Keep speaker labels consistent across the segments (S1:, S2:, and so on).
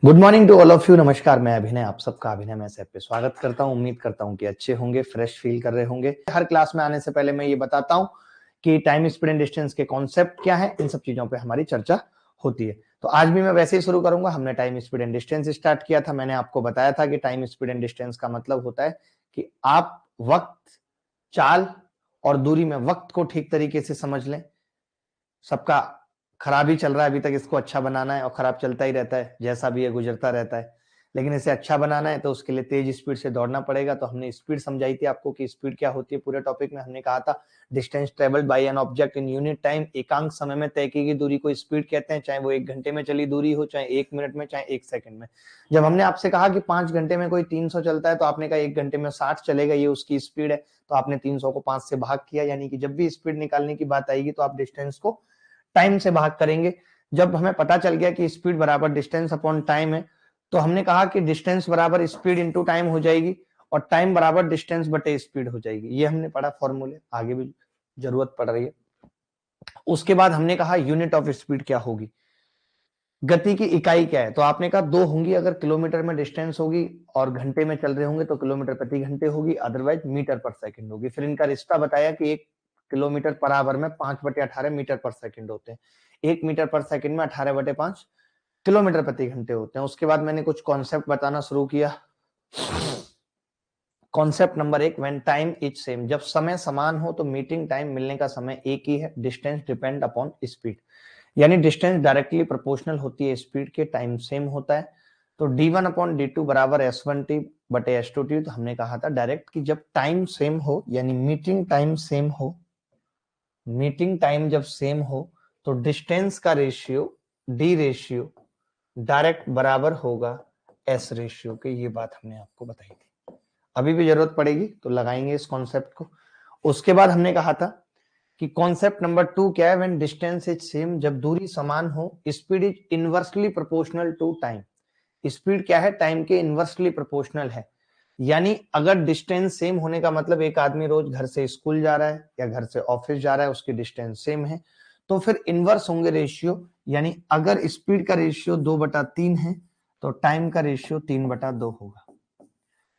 S1: Good morning to all of you. नमस्कार, मैं अभिनय, आप सबका अभिनय मैस ऐप पे स्वागत करता हूं। उम्मीद करता हूं कि अच्छे होंगे, फ्रेश फील कर रहे होंगे। हर क्लास में आने से पहले मैं ये बताता हूं कि टाइम, स्पीड एंड डिस्टेंस के कॉन्सेप्ट क्या है, इन सब चीजों पे हमारी चर्चा होती है। तो आज भी मैं वैसे ही शुरू करूंगा। हमने time, speed and distance start किया था। मैंने आपको बताया था कि टाइम, स्पीड एंड डिस्टेंस का मतलब होता है कि आप वक्त, चाल और दूरी में वक्त को ठीक तरीके से समझ लें। सबका खराब ही चल रहा है अभी तक, इसको अच्छा बनाना है और खराब चलता ही रहता है, जैसा भी है गुजरता रहता है। लेकिन इसे अच्छा बनाना है तो उसके लिए तेज स्पीड से दौड़ना पड़ेगा। तो हमने स्पीड समझाई थी आपको कि स्पीड क्या होती है। पूरे टॉपिक में हमने कहा था distance travelled by an object in unit time, एकांक समय में तय की गई दूरी को स्पीड कहते हैं, चाहे वो 1 घंटे में चली दूरी हो, चाहे 1 मिनट में, चाहे 1 सेकंड में। जब हमने आपसे कहा कि 5 घंटे में कोई 300 चलता है तो आपने कहा 1 घंटे में 60 चलेगा, ये उसकी स्पीड है। तो आपने 300 को 5 से भाग किया, यानी कि जब भी स्पीड निकालने की बात आएगी तो आप डिस्टेंस को टाइम से भाग करेंगे। जब हमें पता चल गया कि स्पीड बराबर डिस्टेंस अपॉन टाइम है, तो हमने कहा कि डिस्टेंस बराबर स्पीड इंटू टाइम हो जाएगी और टाइम बराबर डिस्टेंस बटे स्पीड हो जाएगी। ये हमने पढ़ा फॉर्मूले, आगे भी जरूरत पड़ रही है। उसके बाद हमने कहा यूनिट ऑफ स्पीड क्या होगी, गति की इकाई क्या है। तो आपने कहा दो होंगी, अगर किलोमीटर में डिस्टेंस होगी और घंटे में चल रहे होंगे तो किलोमीटर प्रति घंटे होगी, अदरवाइज मीटर पर सेकंड होगी। फिर इनका रिश्ता बताया कि 1 किलोमीटर पर आवर में 5/18 मीटर पर सेकंड होते हैं। 1 मीटर पर सेकंड में 18/5 किलोमीटर प्रति घंटे होते हैं। उसके बाद मैंने कुछ कॉन्सेप्ट बताना शुरू किया। Concept number 1, when time is same, जब समय समान हो तो मीटिंग टाइम, मिलने का समय एक ही है। डिस्टेंस डिपेंड अपॉन स्पीड, यानी डिस्टेंस डायरेक्टली प्रोपोर्शनल होती है स्पीड के, टाइम सेम होता है। तो d1 अपॉन d2 बराबर s1t बटे s2t। तो हमने कहा था डायरेक्ट कि जब टाइम सेम हो, यानी मीटिंग टाइम सेम हो, मीटिंग टाइम जब सेम हो तो डिस्टेंस का रेशियो d रेशियो डायरेक्ट बराबर होगा s रेशियो के। ये बात हमने आपको बताई थी, अभी भी जरूरत पड़ेगी तो लगाएंगे इस कॉन्सेप्ट को। उसके बाद हमने कहा था कि कॉन्सेप्ट नंबर 2 क्या है, व्हेन डिस्टेंस इज सेम, जब दूरी समान हो, speed is inversely proportional to time. Speed क्या है, टाइम के इनवर्सली प्रोपोर्शनल है। यानी अगर डिस्टेंस सेम होने का मतलब एक आदमी रोज घर से स्कूल जा रहा है या घर से ऑफिस जा रहा है, उसकी डिस्टेंस सेम है, तो फिर इनवर्स होंगे रेशियो। यानी अगर स्पीड का रेशियो 2/3 है तो टाइम का रेशियो 3/2 होगा,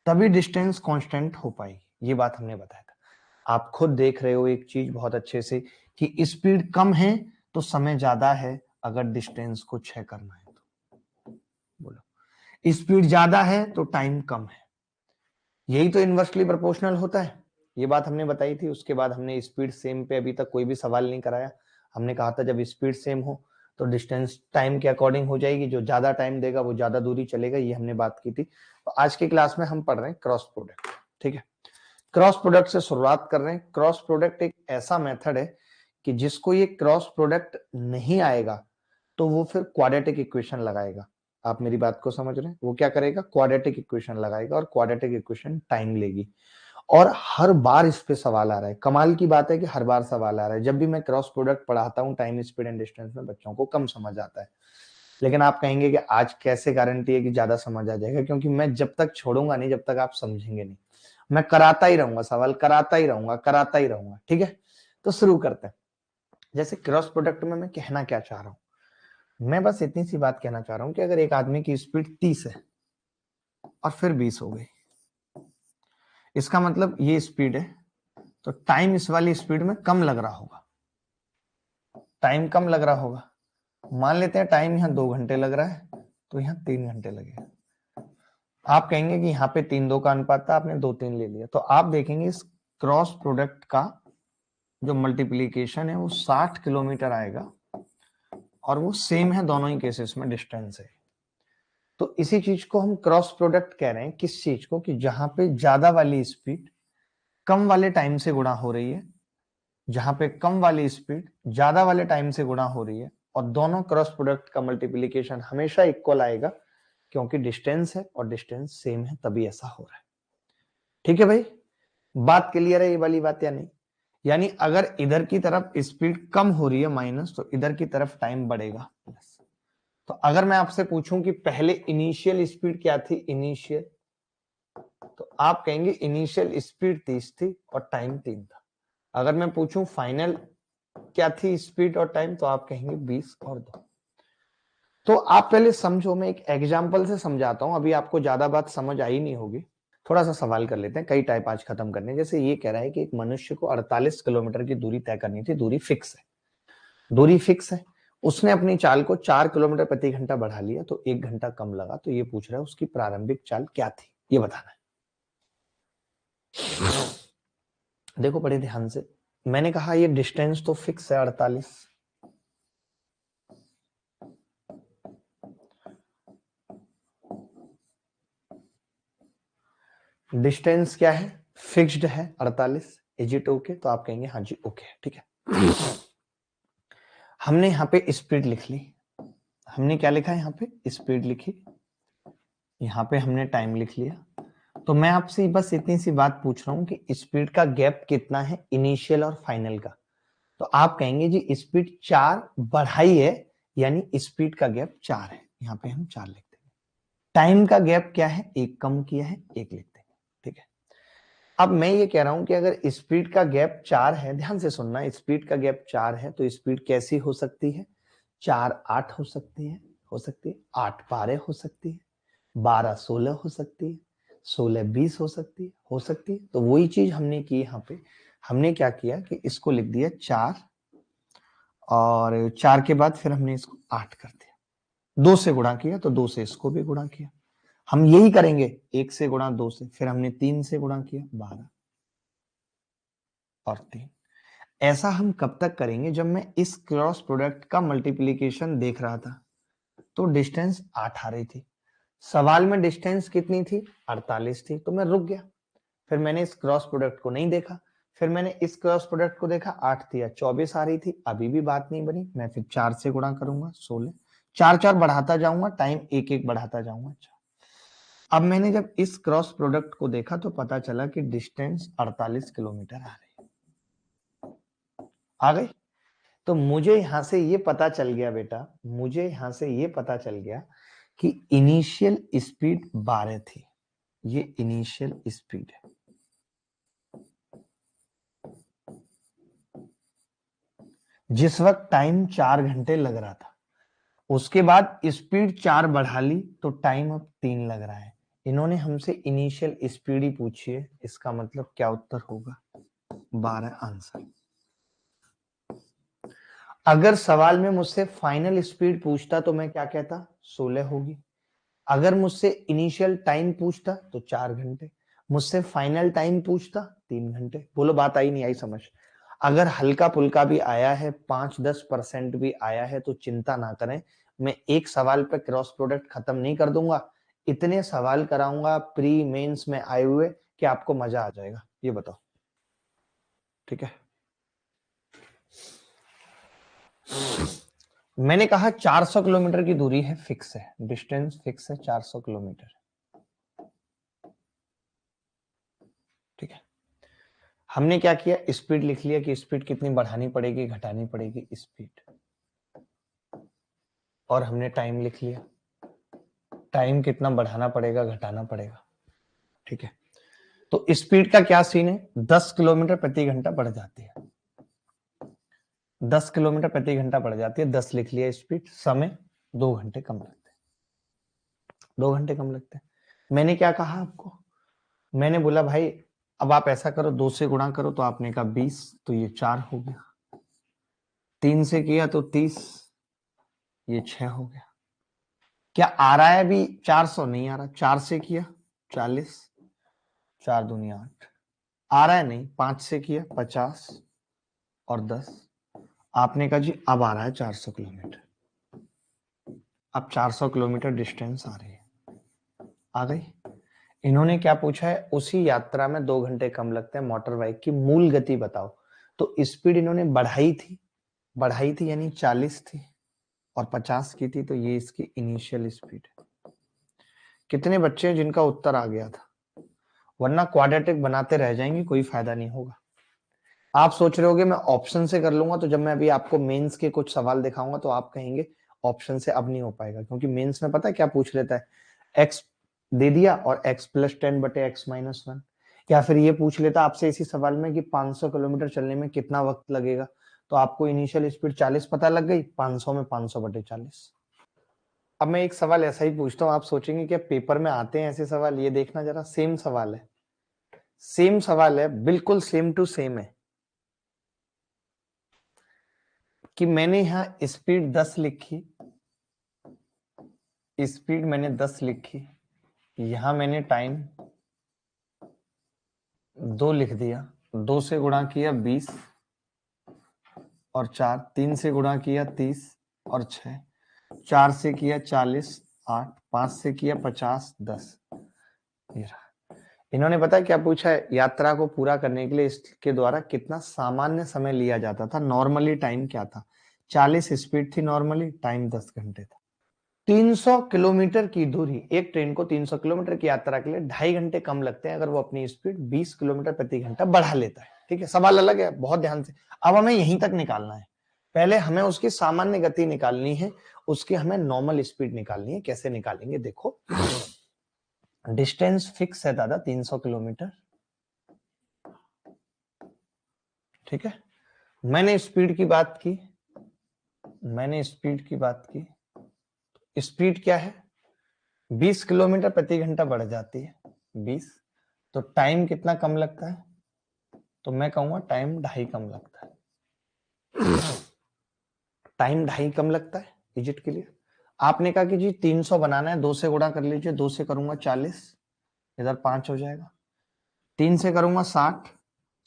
S1: तभी डिस्टेंस कांस्टेंट हो पाएगी। ये बात हमने बताया था। आप खुद देख रहे हो एक चीज बहुत अच्छे से कि स्पीड कम है तो समय ज्यादा है, अगर डिस्टेंस को 6 करना है तो। बोलो, स्पीड ज्यादा है तो टाइम कम है, यही तो इनवर्सली प्रोपोर्शनल होता है। ये बात हमने बताई थी। उसके बाद हमने स्पीड सेम पे अभी तक कोई भी सवाल नहीं कराया। हमने कहा था जब स्पीड सेम हो तो डिस्टेंस टाइम के अकॉर्डिंग हो जाएगी, जो ज्यादा टाइम देगा वो ज्यादा दूरी चलेगा, ये हमने बात की थी। तो आज की क्लास में हम पढ़ रहे हैं क्रॉस प्रोडक्ट, ठीक है। क्रॉस प्रोडक्ट से शुरुआत कर रहे हैं। क्रॉस प्रोडक्ट एक ऐसा मेथड है कि जिसको ये क्रॉस प्रोडक्ट नहीं आएगा तो वो फिर क्वाड्रेटिक इक्वेशन लगाएगा। आप मेरी बात को समझ रहे हैं? वो क्या करेगा, क्वाड्रेटिक इक्वेशन लगाएगा, और क्वाड्रेटिक इक्वेशन टाइम लेगी। और हर बार इस पे सवाल आ रहा है। कमाल की बात है कि हर बार सवाल आ रहा है। जब भी मैं क्रॉस प्रोडक्ट पढ़ाता हूँ टाइम, स्पीड एंड डिस्टेंस में, बच्चों को कम समझ आता है। लेकिन आप कहेंगे कि आज कैसे गारंटी है कि ज्यादा समझ आ जाएगा, क्योंकि मैं जब तक छोड़ूंगा नहीं, जब तक आप समझेंगे नहीं। मैं कराता ही रहूंगा, सवाल कराता ही रहूंगा, कराता ही रहूंगा, ठीक है। तो शुरू करते हैं। जैसे क्रॉस प्रोडक्ट में मैं कहना क्या चाह रहा हूं, मैं बस इतनी सी बात कहना चाह रहा हूं कि अगर एक आदमी की स्पीड 30 है और फिर 20 हो गई, इसका मतलब ये स्पीड है, तो टाइम इस वाली स्पीड में कम लग रहा होगा, टाइम कम लग रहा होगा। मान लेते हैं टाइम यहाँ 2 घंटे लग रहा है तो यहाँ 3 घंटे लगेगा। आप कहेंगे कि यहाँ पे 3-2 का अनुपात था, आपने 2-3 ले लिया। तो आप देखेंगे इस क्रॉस प्रोडक्ट का जो मल्टीप्लीकेशन है वो 60 किलोमीटर आएगा, और वो सेम है दोनों ही केसेस में, डिस्टेंस है। तो इसी चीज को हम क्रॉस प्रोडक्ट कह रहे हैं। किस चीज को, कि जहां पे ज्यादा वाली स्पीड कम वाले टाइम से गुणा हो रही है, जहां पे कम वाली स्पीड ज्यादा वाले टाइम से गुणा हो रही है, और दोनों क्रॉस प्रोडक्ट का मल्टीप्लीकेशन हमेशा इक्वल आएगा, क्योंकि डिस्टेंस है और डिस्टेंस सेम है, तभी ऐसा हो रहा है। ठीक है भाई, बात क्लियर है ये वाली बात या नहीं? यानी अगर इधर की तरफ स्पीड कम हो रही है माइनस, तो इधर की तरफ टाइम बढ़ेगा प्लस। तो अगर मैं आपसे पूछूं कि पहले इनिशियल स्पीड क्या थी, इनिशियल, तो आप कहेंगे इनिशियल स्पीड 30 थी और टाइम 3 था। अगर मैं पूछूं फाइनल क्या थी स्पीड और टाइम, तो आप कहेंगे 20 और 2। तो आप पहले समझो, मैं एक एग्जाम्पल से समझाता हूं, अभी आपको ज्यादा बात समझ आई नहीं होगी। थोड़ा सा सवाल कर लेते हैं, कई टाइप आज खत्म करने। जैसे ये कह रहा है कि एक मनुष्य को 48 किलोमीटर की दूरी तय करनी थी, दूरी फिक्स है, दूरी फिक्स है। उसने अपनी चाल को 4 किलोमीटर प्रति घंटा बढ़ा लिया तो 1 घंटा कम लगा। तो ये पूछ रहा है उसकी प्रारंभिक चाल क्या थी, ये बताना है। देखो बड़े ध्यान से, मैंने कहा ये डिस्टेंस तो फिक्स है 48, डिस्टेंस क्या है, फिक्स्ड है 48। Is it okay? तो आप कहेंगे हाँ जी ओके है, ठीक है। हमने यहाँ पे स्पीड लिख ली, हमने क्या लिखा है यहाँ पे, स्पीड लिखी, यहाँ पे हमने टाइम लिख लिया। तो मैं आपसे बस इतनी सी बात पूछ रहा हूँ कि स्पीड का गैप कितना है इनिशियल और फाइनल का। तो आप कहेंगे जी स्पीड 4 बढ़ाई है, यानी स्पीड का गैप 4 है, यहाँ पे हम 4 लिख देंगे। टाइम का गैप क्या है, 1 कम किया है, 1 लिख देंगे, ठीक है। अब मैं ये कह रहा हूं कि अगर स्पीड का गैप 4 है, ध्यान से सुनना, स्पीड का गैप 4 है तो स्पीड कैसी हो सकती है, 4 8 हो सकती है, हो सकती है 8 12 हो सकती है, 12 16 हो सकती है, 16 20 हो सकती है, हो सकती है। तो वही चीज हमने की यहाँ पे, हमने क्या किया कि इसको लिख दिया 4, और 4 के बाद फिर हमने इसको 8 कर दिया, 2 से गुणा किया तो 2 से इसको भी गुणा किया। हम यही करेंगे, 1 से गुणा 2 से, फिर हमने 3 से गुणा किया 12 और 3। ऐसा हम कब तक करेंगे, जब मैं इस क्रॉस प्रोडक्ट का मल्टीप्लीकेशन देख रहा था तो डिस्टेंस 8 आ रही थी, सवाल में डिस्टेंस कितनी थी, 48 थी, तो मैं रुक गया। फिर मैंने इस क्रॉस प्रोडक्ट को नहीं देखा, फिर मैंने इस क्रॉस प्रोडक्ट को देखा, 8 थी या 24 आ रही थी, अभी भी बात नहीं बनी, मैं फिर 4 से गुणा करूंगा 16, 4 4 बढ़ाता जाऊंगा, टाइम 1 1 बढ़ाता जाऊंगा। अब मैंने जब इस क्रॉस प्रोडक्ट को देखा तो पता चला कि डिस्टेंस 48 किलोमीटर आ रही है, आ गई। तो मुझे यहां से ये पता चल गया बेटा, मुझे यहां से ये पता चल गया कि इनिशियल स्पीड 12 थी, ये इनिशियल स्पीड है। जिस वक्त टाइम 4 घंटे लग रहा था, उसके बाद स्पीड 4 बढ़ा ली तो टाइम अब 3 लग रहा है। इन्होंने हमसे इनिशियल स्पीड ही पूछी है, इसका मतलब क्या उत्तर होगा, 12 आंसर। अगर सवाल में मुझसे फाइनल स्पीड पूछता तो मैं क्या कहता, 16 होगी। अगर मुझसे इनिशियल टाइम पूछता तो 4 घंटे, मुझसे फाइनल टाइम पूछता 3 घंटे। बोलो बात आई नहीं आई समझ? अगर हल्का पुल्का भी आया है, 5-10% भी आया है तो चिंता ना करें, मैं एक सवाल पे क्रॉस प्रोडक्ट खत्म नहीं कर दूंगा, इतने सवाल कराऊंगा प्री मेंस में आए हुए कि आपको मजा आ जाएगा। ये बताओ, ठीक है। मैंने कहा 400 किलोमीटर की दूरी है, फिक्स है, डिस्टेंस फिक्स है 400 किलोमीटर, ठीक है। हमने क्या किया, स्पीड लिख लिया कि स्पीड कितनी बढ़ानी पड़ेगी घटानी पड़ेगी स्पीड, और हमने टाइम लिख लिया, टाइम कितना बढ़ाना पड़ेगा घटाना पड़ेगा, ठीक है। तो स्पीड का क्या सीन है, 10 किलोमीटर प्रति घंटा बढ़ जाती है, 10 किलोमीटर प्रति घंटा बढ़ जाती है, 10 लिख लिया स्पीड। समय 2 घंटे कम लगते हैं, 2 घंटे कम लगते हैं। मैंने क्या कहा आपको, मैंने बोला भाई अब आप ऐसा करो, 2 से गुणा करो, तो आपने कहा 20, तो ये 4 हो गया, 3 से किया तो 30, ये 6 हो गया। क्या आ रहा है अभी 400? नहीं आ रहा। 4 से किया 40, 4 दूनी 8, आ रहा है नहीं। 5 से किया 50 और 10, आपने कहा जी अब आ रहा है 400 किलोमीटर। अब 400 किलोमीटर डिस्टेंस आ रही है, आ गई। इन्होंने क्या पूछा है, उसी यात्रा में 2 घंटे कम लगते हैं, मोटर बाइक की मूल गति बताओ। तो स्पीड इन्होंने बढ़ाई थी यानी 40 थी और 50 की थी, तो ये इसकी इनिशियल स्पीड है। कितने बच्चे हैं जिनका उत्तर आ गया था? वरना क्वाड्रेटिक बनाते रह जाएंगे, कोई फायदा नहीं होगा। आप सोच रहे होगे मैं ऑप्शन से कर लूंगा, तो जब मैं अभी आपको मेंस के कुछ सवाल दिखाऊंगा तो आप कहेंगे ऑप्शन से अब नहीं हो पाएगा, क्योंकि मेंस में पता है क्या पूछ लेता है, एक्स दे दिया और x+10/(x-1), या फिर ये पूछ लेता आपसे इसी सवाल में कि 500 किलोमीटर चलने में कितना वक्त लगेगा। तो आपको इनिशियल स्पीड 40 पता लग गई, 500 में 500/40, अब मैं एक सवाल ऐसा ही पूछता हूँ, आप सोचेंगे कि पेपर में आते हैं ऐसे सवाल, ये देखना जरा, सेम सवाल है, सेम सवाल है, बिल्कुल सेम टू सेम है, कि मैंने यहाँ स्पीड 10 लिखी, स्पीड मैंने 10 लिखी, यहां मैंने टाइम 2 लिख दिया, 2 से गुणा किया 20 और 4, 3 से गुणा किया 30 और 6, 4 से किया 40, 8, 5 से किया 50, 10। इन्होंने पता है क्या पूछा है, यात्रा को पूरा करने के लिए इसके द्वारा कितना सामान्य समय लिया जाता था, नॉर्मली टाइम क्या था। 40 स्पीड थी नॉर्मली, टाइम 10 घंटे था। 300 किलोमीटर की दूरी, एक ट्रेन को 300 किलोमीटर की यात्रा के लिए 2.5 घंटे कम लगते हैं अगर वो अपनी स्पीड 20 किलोमीटर प्रति घंटा बढ़ा लेता है। ठीक है, सवाल अलग है, बहुत ध्यान से। अब हमें यहीं तक निकालना है, पहले हमें उसकी सामान्य गति निकालनी है, उसकी हमें नॉर्मल स्पीड निकालनी है। कैसे निकालेंगे देखो, डिस्टेंस फिक्स है दादा 300 किलोमीटर, ठीक है। मैंने स्पीड की बात की, मैंने स्पीड की बात की, स्पीड क्या है, 20 किलोमीटर प्रति घंटा बढ़ जाती है 20, तो टाइम कितना कम लगता है, तो मैं कहूंगा टाइम 2.5 कम लगता है, टाइम 2.5 कम लगता है इजिट के लिए। आपने कहा कि जी 300 बनाना है, 2 से गुणा कर लीजिए, 2 से करूंगा 40, इधर 5 हो जाएगा, 3 से करूंगा 60,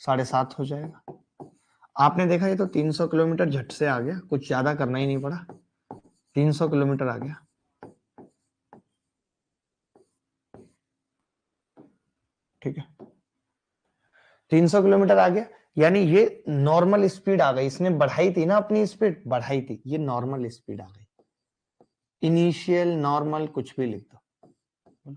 S1: 7.5 हो जाएगा। आपने देखा ये तो 300 किलोमीटर झट से आ गया, कुछ ज्यादा करना ही नहीं पड़ा, 300 किलोमीटर आ गया। ठीक है, 300 किलोमीटर आ गया, यानी ये नॉर्मल स्पीड आ गई, इसने बढ़ाई थी ना अपनी स्पीड, बढ़ाई थी, ये नॉर्मल स्पीड आ गई। इनिशियल, नॉर्मल, कुछ भी लिख दो।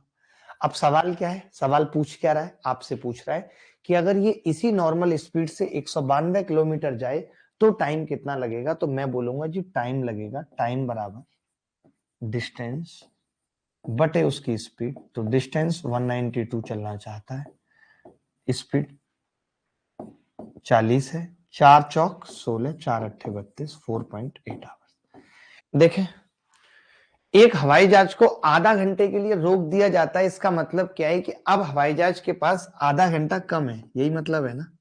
S1: अब सवाल क्या है, सवाल पूछ क्या रहा है, आपसे पूछ रहा है कि अगर ये इसी नॉर्मल स्पीड से 192 किलोमीटर जाए तो टाइम कितना लगेगा, तो मैं बोलूंगा जी टाइम लगेगा, टाइम बराबर डिस्टेंस बटे उसकी स्पीड, तो डिस्टेंस 192 चलना चाहता है, स्पीड 40 है, 4 चौक 16, 4 अट्ठे 32, 4.8 आवर्स। देखें, एक हवाई जहाज को आधा घंटे के लिए रोक दिया जाता है, इसका मतलब क्या है कि अब हवाई जहाज के पास आधा घंटा कम है, यही मतलब है ना।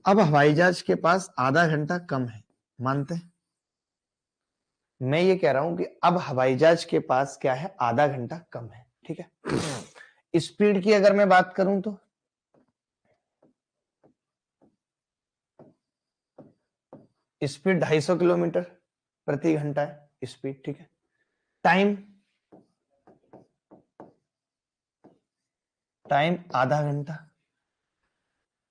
S1: अब हवाई जहाज के पास आधा घंटा कम है, मानते हैं। मैं ये कह रहा हूं कि अब हवाई जहाज के पास क्या है, आधा घंटा कम है, ठीक है। स्पीड की अगर मैं बात करूं तो स्पीड 250 किलोमीटर प्रति घंटा है स्पीड, ठीक है। टाइम, टाइम आधा घंटा,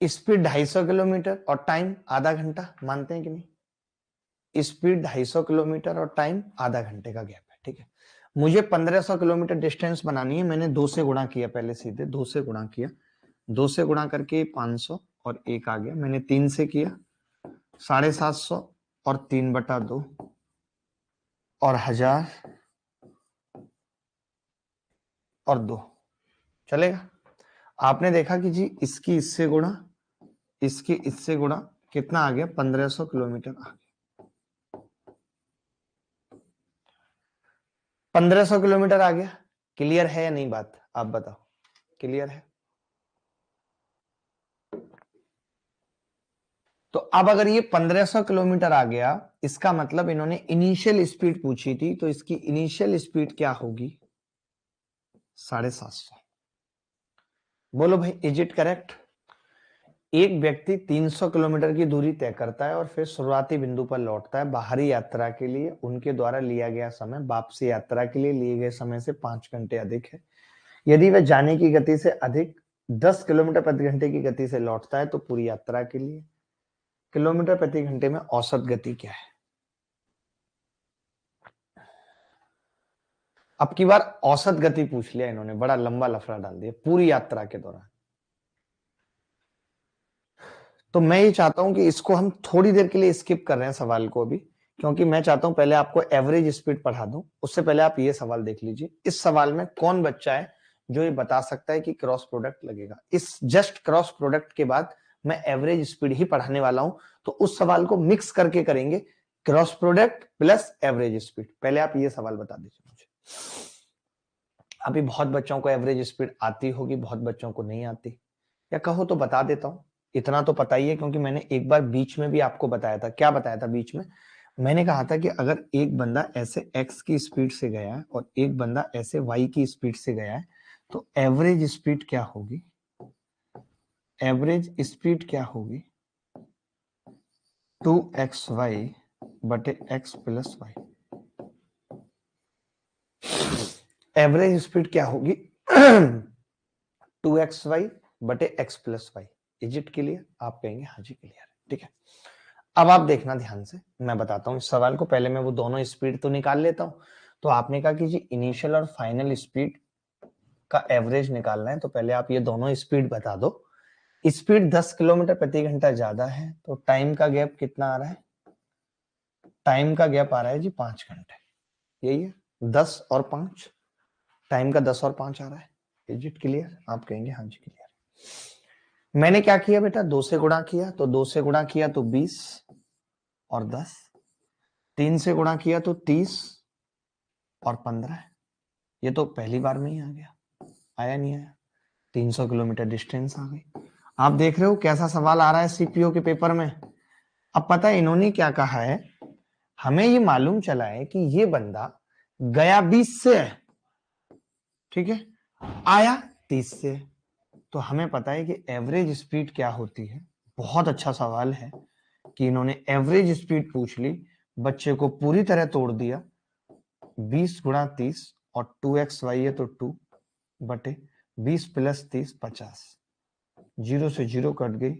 S1: स्पीड 250 किलोमीटर और टाइम आधा घंटा, मानते हैं कि नहीं। स्पीड 250 किलोमीटर और टाइम आधा घंटे का गैप है, ठीक है। मुझे 1500 किलोमीटर डिस्टेंस बनानी है, मैंने 2 से गुणा किया, पहले सीधे 2 से गुणा किया, 2 से गुणा करके 500 और 1 आ गया, मैंने 3 से किया 750 और 3/2 और 1000 और 2 चलेगा। आपने देखा कि जी इसकी इससे गुणा, इसकी इससे गुणा, कितना आ गया, 1500 किलोमीटर आ गया। 1500 किलोमीटर आ गया, क्लियर है या नहीं बात, आप बताओ, क्लियर है। तो अब अगर ये 1500 किलोमीटर आ गया, इसका मतलब इन्होंने इनिशियल स्पीड पूछी थी, तो इसकी इनिशियल स्पीड क्या होगी, 750। बोलो भाई, इज इट करेक्ट। एक व्यक्ति 300 किलोमीटर की दूरी तय करता है और फिर शुरुआती बिंदु पर लौटता है। बाहरी यात्रा के लिए उनके द्वारा लिया गया समय वापसी यात्रा के लिए लिए गए समय से 5 घंटे अधिक है। यदि वह जाने की गति से अधिक 10 किलोमीटर प्रति घंटे की गति से लौटता है तो पूरी यात्रा के लिए किलोमीटर प्रति घंटे में औसत गति क्या है। अब की बार औसत गति पूछ लिया इन्होंने, बड़ा लंबा लफड़ा डाल दिया पूरी यात्रा के दौरान। तो मैं ये चाहता हूं कि इसको हम थोड़ी देर के लिए स्किप कर रहे हैं सवाल को अभी, क्योंकि मैं चाहता हूं पहले आपको एवरेज स्पीड पढ़ा दूं। उससे पहले आप ये सवाल देख लीजिए, इस सवाल में कौन बच्चा है जो ये बता सकता है कि क्रॉस प्रोडक्ट लगेगा। इस जस्ट क्रॉस प्रोडक्ट के बाद मैं एवरेज स्पीड ही पढ़ाने वाला हूं, तो उस सवाल को मिक्स करके करेंगे, cross product plus average speed. पहले आप ये सवाल बता दीजिए मुझे। अभी बहुत बच्चों को एवरेज स्पीड आती होगी, बहुत बच्चों को नहीं आती, या कहो तो बता देता हूं। इतना तो पता ही है क्योंकि मैंने एक बार बीच में भी आपको बताया था। क्या बताया था बीच में? मैंने कहा था कि अगर एक बंदा ऐसे x की स्पीड से गया है और एक बंदा ऐसे y की स्पीड से गया है, तो एवरेज स्पीड क्या होगी? एवरेज स्पीड क्या होगी? 2xy बटे x plus y. Average speed क्या होगी? 2xy बटे x plus y. Is it clear? आप कहेंगे हाँ जी क्लियर, ठीक है। अब आप देखना ध्यान से, मैं बताता हूं इस सवाल को। पहले मैं वो दोनों स्पीड तो निकाल लेता हूं। तो आपने कहा कि जी इनिशियल और फाइनल स्पीड का एवरेज निकालना है, तो पहले आप ये दोनों स्पीड बता दो। स्पीड 10 किलोमीटर प्रति घंटा ज्यादा है, तो टाइम का गैप कितना आ रहा है? टाइम का गैप आ रहा है जी 5 घंटे। यही है 10 और 5, टाइम का 10 और 5 आ रहा है। Is it clear? आप कहेंगे हाँ जी क्लियर। मैंने क्या किया बेटा? 2 से गुणा किया, तो 2 से गुणा किया तो 20 और 10, 3 से गुणा किया तो 30 और 15। ये तो पहली बार में ही आ गया, आया नहीं आया? 300 किलोमीटर डिस्टेंस आ गई। आप देख रहे हो कैसा सवाल आ रहा है सीपीओ के पेपर में। अब पता है इन्होंने क्या कहा है? हमें ये मालूम चला है कि ये बंदा गया 20 से है, ठीक है, आया 30 से। तो हमें पता है कि एवरेज स्पीड क्या होती है। बहुत अच्छा सवाल है कि इन्होंने एवरेज स्पीड पूछ ली, बच्चे को पूरी तरह तोड़ दिया। 20 गुणा 30 और 2xy है तो 2 बटे 20 प्लस 30 50। 0 से 0 कट गई,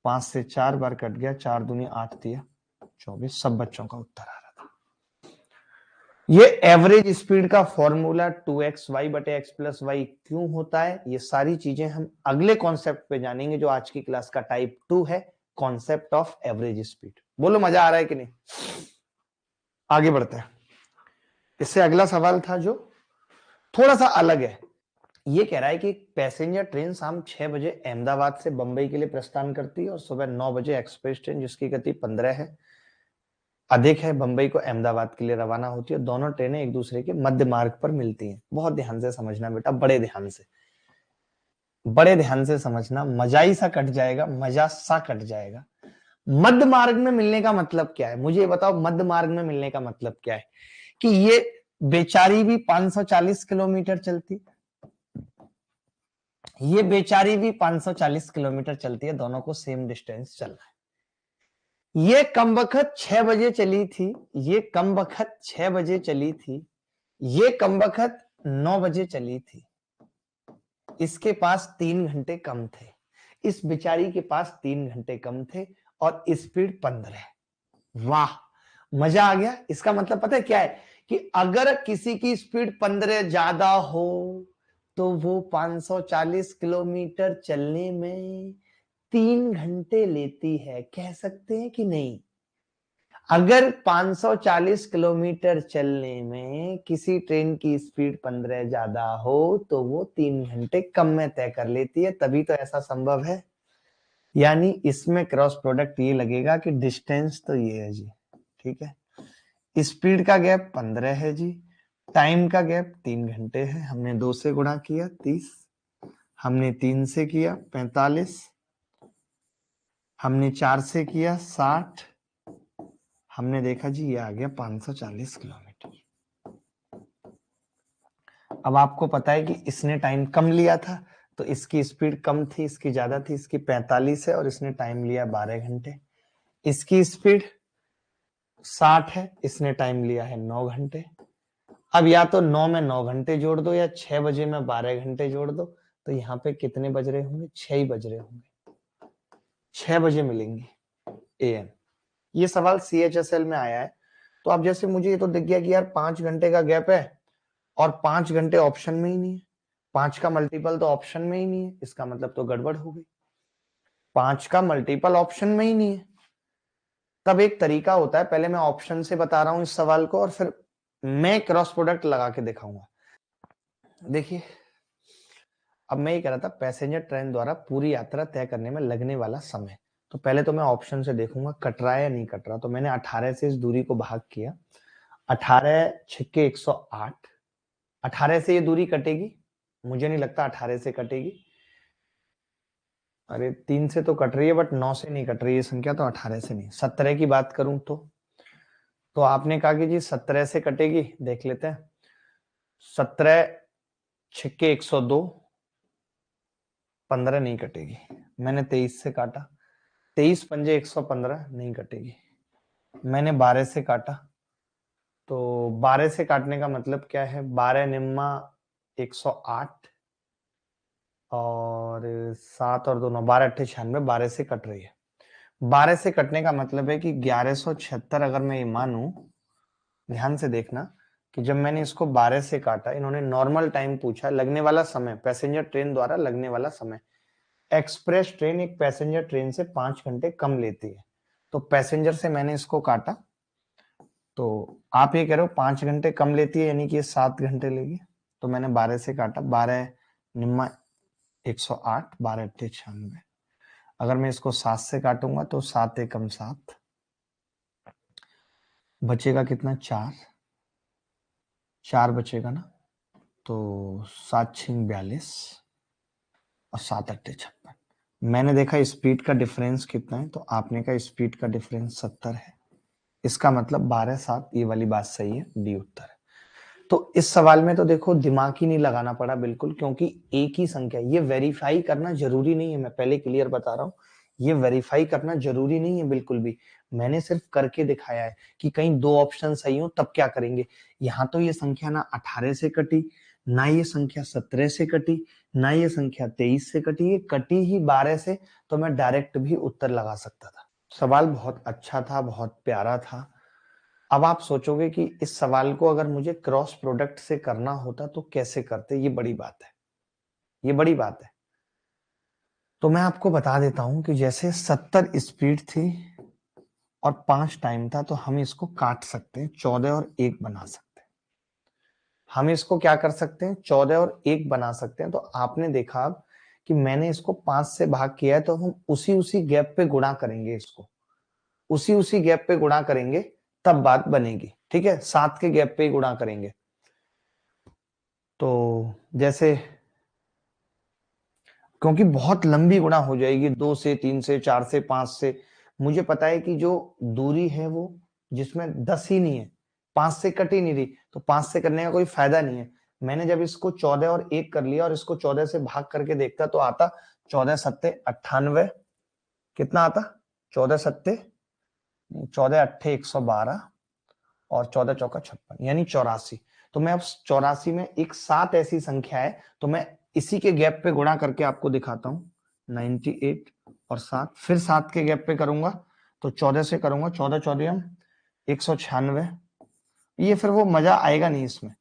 S1: 5 से 4 बार कट गया, 4 दूनी 8 दिया 24। सब बच्चों का उत्तर आ रहा था। ये एवरेज स्पीड का फॉर्मूला 2xy बटे x प्लस वाई क्यों होता है, ये सारी चीजें हम अगले कॉन्सेप्ट पे जानेंगे, जो आज की क्लास का टाइप 2 है, कॉन्सेप्ट ऑफ एवरेज स्पीड। बोलो मजा आ रहा है कि नहीं? आगे बढ़ते हैं। इससे अगला सवाल था जो थोड़ा सा अलग है। ये कह रहा है कि पैसेंजर ट्रेन शाम 6 बजे अहमदाबाद से बंबई के लिए प्रस्थान करती है और सुबह 9 बजे एक्सप्रेस ट्रेन जिसकी गति 15 है अधिक है बंबई को अहमदाबाद के लिए रवाना होती है। दोनों ट्रेनें एक दूसरे के मध्य मार्ग पर मिलती हैं। बहुत ध्यान से समझना बेटा, बड़े ध्यान से, बड़े ध्यान से समझना, मजा ही सा कट जाएगा, मजा सा कट जाएगा। मध्य मार्ग में मिलने का मतलब क्या है? मुझे ये बताओ, मध्य मार्ग में मिलने का मतलब क्या है? कि ये बेचारी भी 540 किलोमीटर चलती, ये बेचारी भी 540 किलोमीटर चलती है, दोनों को सेम डिस्टेंस चलना है। ये कमबख्त 6 बजे चली थी, ये कमबख्त 6 बजे चली थी, ये कमबख्त 9 बजे चली थी। इसके पास 3 घंटे कम थे, इस बेचारी के पास 3 घंटे कम थे और स्पीड 15। वाह, मजा आ गया। इसका मतलब पता है क्या है? कि अगर किसी की स्पीड 15 ज्यादा हो तो वो 540 किलोमीटर चलने में 3 घंटे लेती है। कह सकते हैं कि नहीं? अगर 540 किलोमीटर चलने में किसी ट्रेन की स्पीड 15 ज्यादा हो तो वो 3 घंटे कम में तय कर लेती है, तभी तो ऐसा संभव है। यानी इसमें क्रॉस प्रोडक्ट ये लगेगा कि डिस्टेंस तो ये है जी, ठीक है, स्पीड का गैप 15 है जी, टाइम का गैप 3 घंटे है। हमने 2 से गुणा किया 30, हमने 3 से किया 45, हमने 4 से किया 60, हमने देखा जी ये आ गया 540 किलोमीटर। अब आपको पता है कि इसने टाइम कम लिया था तो इसकी स्पीड कम थी, इसकी ज्यादा थी, इसकी 45 है और इसने टाइम लिया 12 घंटे। इसकी स्पीड 60 है, इसने टाइम लिया है 9 घंटे। अब या तो 9 में 9 घंटे जोड़ दो या 6 बजे में 12 घंटे जोड़ दो, तो यहाँ पे कितने बज रहे होंगे? 6 ही बज रहे होंगे। 6 बजे मिलेंगे AM। ये सवाल CHSL में आया है। तो अब जैसे मुझे ये तो दिख गया कि यार 5 घंटे का गैप है और 5 घंटे ऑप्शन में ही नहीं है, 5 का मल्टीपल तो ऑप्शन में ही नहीं है, इसका मतलब तो गड़बड़ हो गई। 5 का मल्टीपल ऑप्शन में ही नहीं है। तब एक तरीका होता है, पहले मैं ऑप्शन से बता रहा हूं इस सवाल को और फिर मैं क्रॉस प्रोडक्ट लगा के दिखाऊंगा। देखिए, अब मैं ये कह रहा था पैसेंजर ट्रेन द्वारा पूरी यात्रा तय करने में लगने वाला समय। तो पहले तो मैं ऑप्शन से देखूंगा कट रहा है या नहीं कट रहा। तो मैंने 18 से इस दूरी को भाग किया, 18 छक्के 108, 18 से ये दूरी कटेगी? मुझे नहीं लगता 18 से कटेगी। अरे 3 से तो कट रही है, बट 9 से नहीं कट रही है संख्या, तो 18 से नहीं। 17 की बात करूं तो आपने कहा कि जी 17 से कटेगी, देख लेते हैं। 17 छिक्के 102, 15 नहीं कटेगी। मैंने 23 से काटा, 23 पंजे 115, नहीं कटेगी। मैंने 12 से काटा, तो 12 से काटने का मतलब क्या है, 12 निम्मा 108 और 7 और 2 9, 12 अट्ठे 96, 12 से कट रही है। 12 से कटने का मतलब है कि 1176 अगर मैं ये मानूं, ध्यान से देखना कि जब मैंने इसको 12 से काटा, इन्होंने नॉर्मल टाइम पूछा, लगने वाला समय, पैसेंजर ट्रेन द्वारा लगने वाला समय। एक्सप्रेस ट्रेन एक पैसेंजर ट्रेन से 5 घंटे कम लेती है, तो पैसेंजर से मैंने इसको काटा, तो आप ये कह रहे हो 5 घंटे कम लेती है, यानी कि ये 7 घंटे लेगी। तो मैंने 12 से काटा, 12 निम्मा 108, 12 अट्ठे 96। अगर मैं इसको 7 से काटूंगा तो 7 एकम 7, बचेगा कितना, 4 बचेगा ना, तो 7 छिंग 42 और 7 अट्ठे 56। मैंने देखा स्पीड का डिफरेंस कितना है, तो आपने कहा स्पीड का डिफरेंस 70 है। इसका मतलब 12 7, ये वाली बात सही है, डी उत्तर है। तो इस सवाल में तो देखो दिमाग ही नहीं लगाना पड़ा बिल्कुल, क्योंकि एक ही संख्या, ये वेरीफाई करना जरूरी नहीं है, मैं पहले क्लियर बता रहा हूं, ये वेरीफाई करना जरूरी नहीं है बिल्कुल भी। मैंने सिर्फ करके दिखाया है कि कहीं दो ऑप्शन सही हो तब क्या करेंगे। यहां तो ये संख्या ना 18 से कटी, ना ये संख्या 17 से कटी, ना ये संख्या 23 से कटी, ये कटी ही 12 से, तो मैं डायरेक्ट भी उत्तर लगा सकता था। सवाल बहुत अच्छा था, बहुत प्यारा था। अब आप सोचोगे कि इस सवाल को अगर मुझे क्रॉस प्रोडक्ट से करना होता तो कैसे करते, ये बड़ी बात है, ये बड़ी बात है। तो मैं आपको बता देता हूं कि जैसे 70 स्पीड थी और 5 टाइम था, तो हम इसको काट सकते हैं, 14 और 1 बना सकते हैं। हम इसको क्या कर सकते हैं, 14 और 1 बना सकते हैं। तो आपने देखा अब कि मैंने इसको 5 से भाग किया है, तो हम उसी उसी गैप पे गुणा करेंगे, इसको उसी उसी गैप पे गुणा करेंगे, तब बात बनेगी। ठीक है, 7 के गैप पे ही गुणा करेंगे। तो जैसे, क्योंकि बहुत लंबी गुणा हो जाएगी, 2 से 3 से 4 से 5 से। मुझे पता है कि जो दूरी है वो जिसमें 10 ही नहीं है, 5 से कट ही नहीं रही, तो 5 से करने का कोई फायदा नहीं है। मैंने जब इसको 14 और 1 कर लिया और इसको 14 से भाग करके देखता, तो आता 14 सत्ते 98, कितना आता, 14 सत्ते 14 अट्ठे 112 और 14 चौका 56, यानी 84। तो मैं अब 84 में एक 7 ऐसी संख्या है, तो मैं इसी के गैप पे गुणा करके आपको दिखाता हूं। 98 और 7, फिर 7 के गैप पे करूंगा, तो 14 से करूंगा, 14 14 196। ये फिर वो मजा आएगा नहीं इसमें,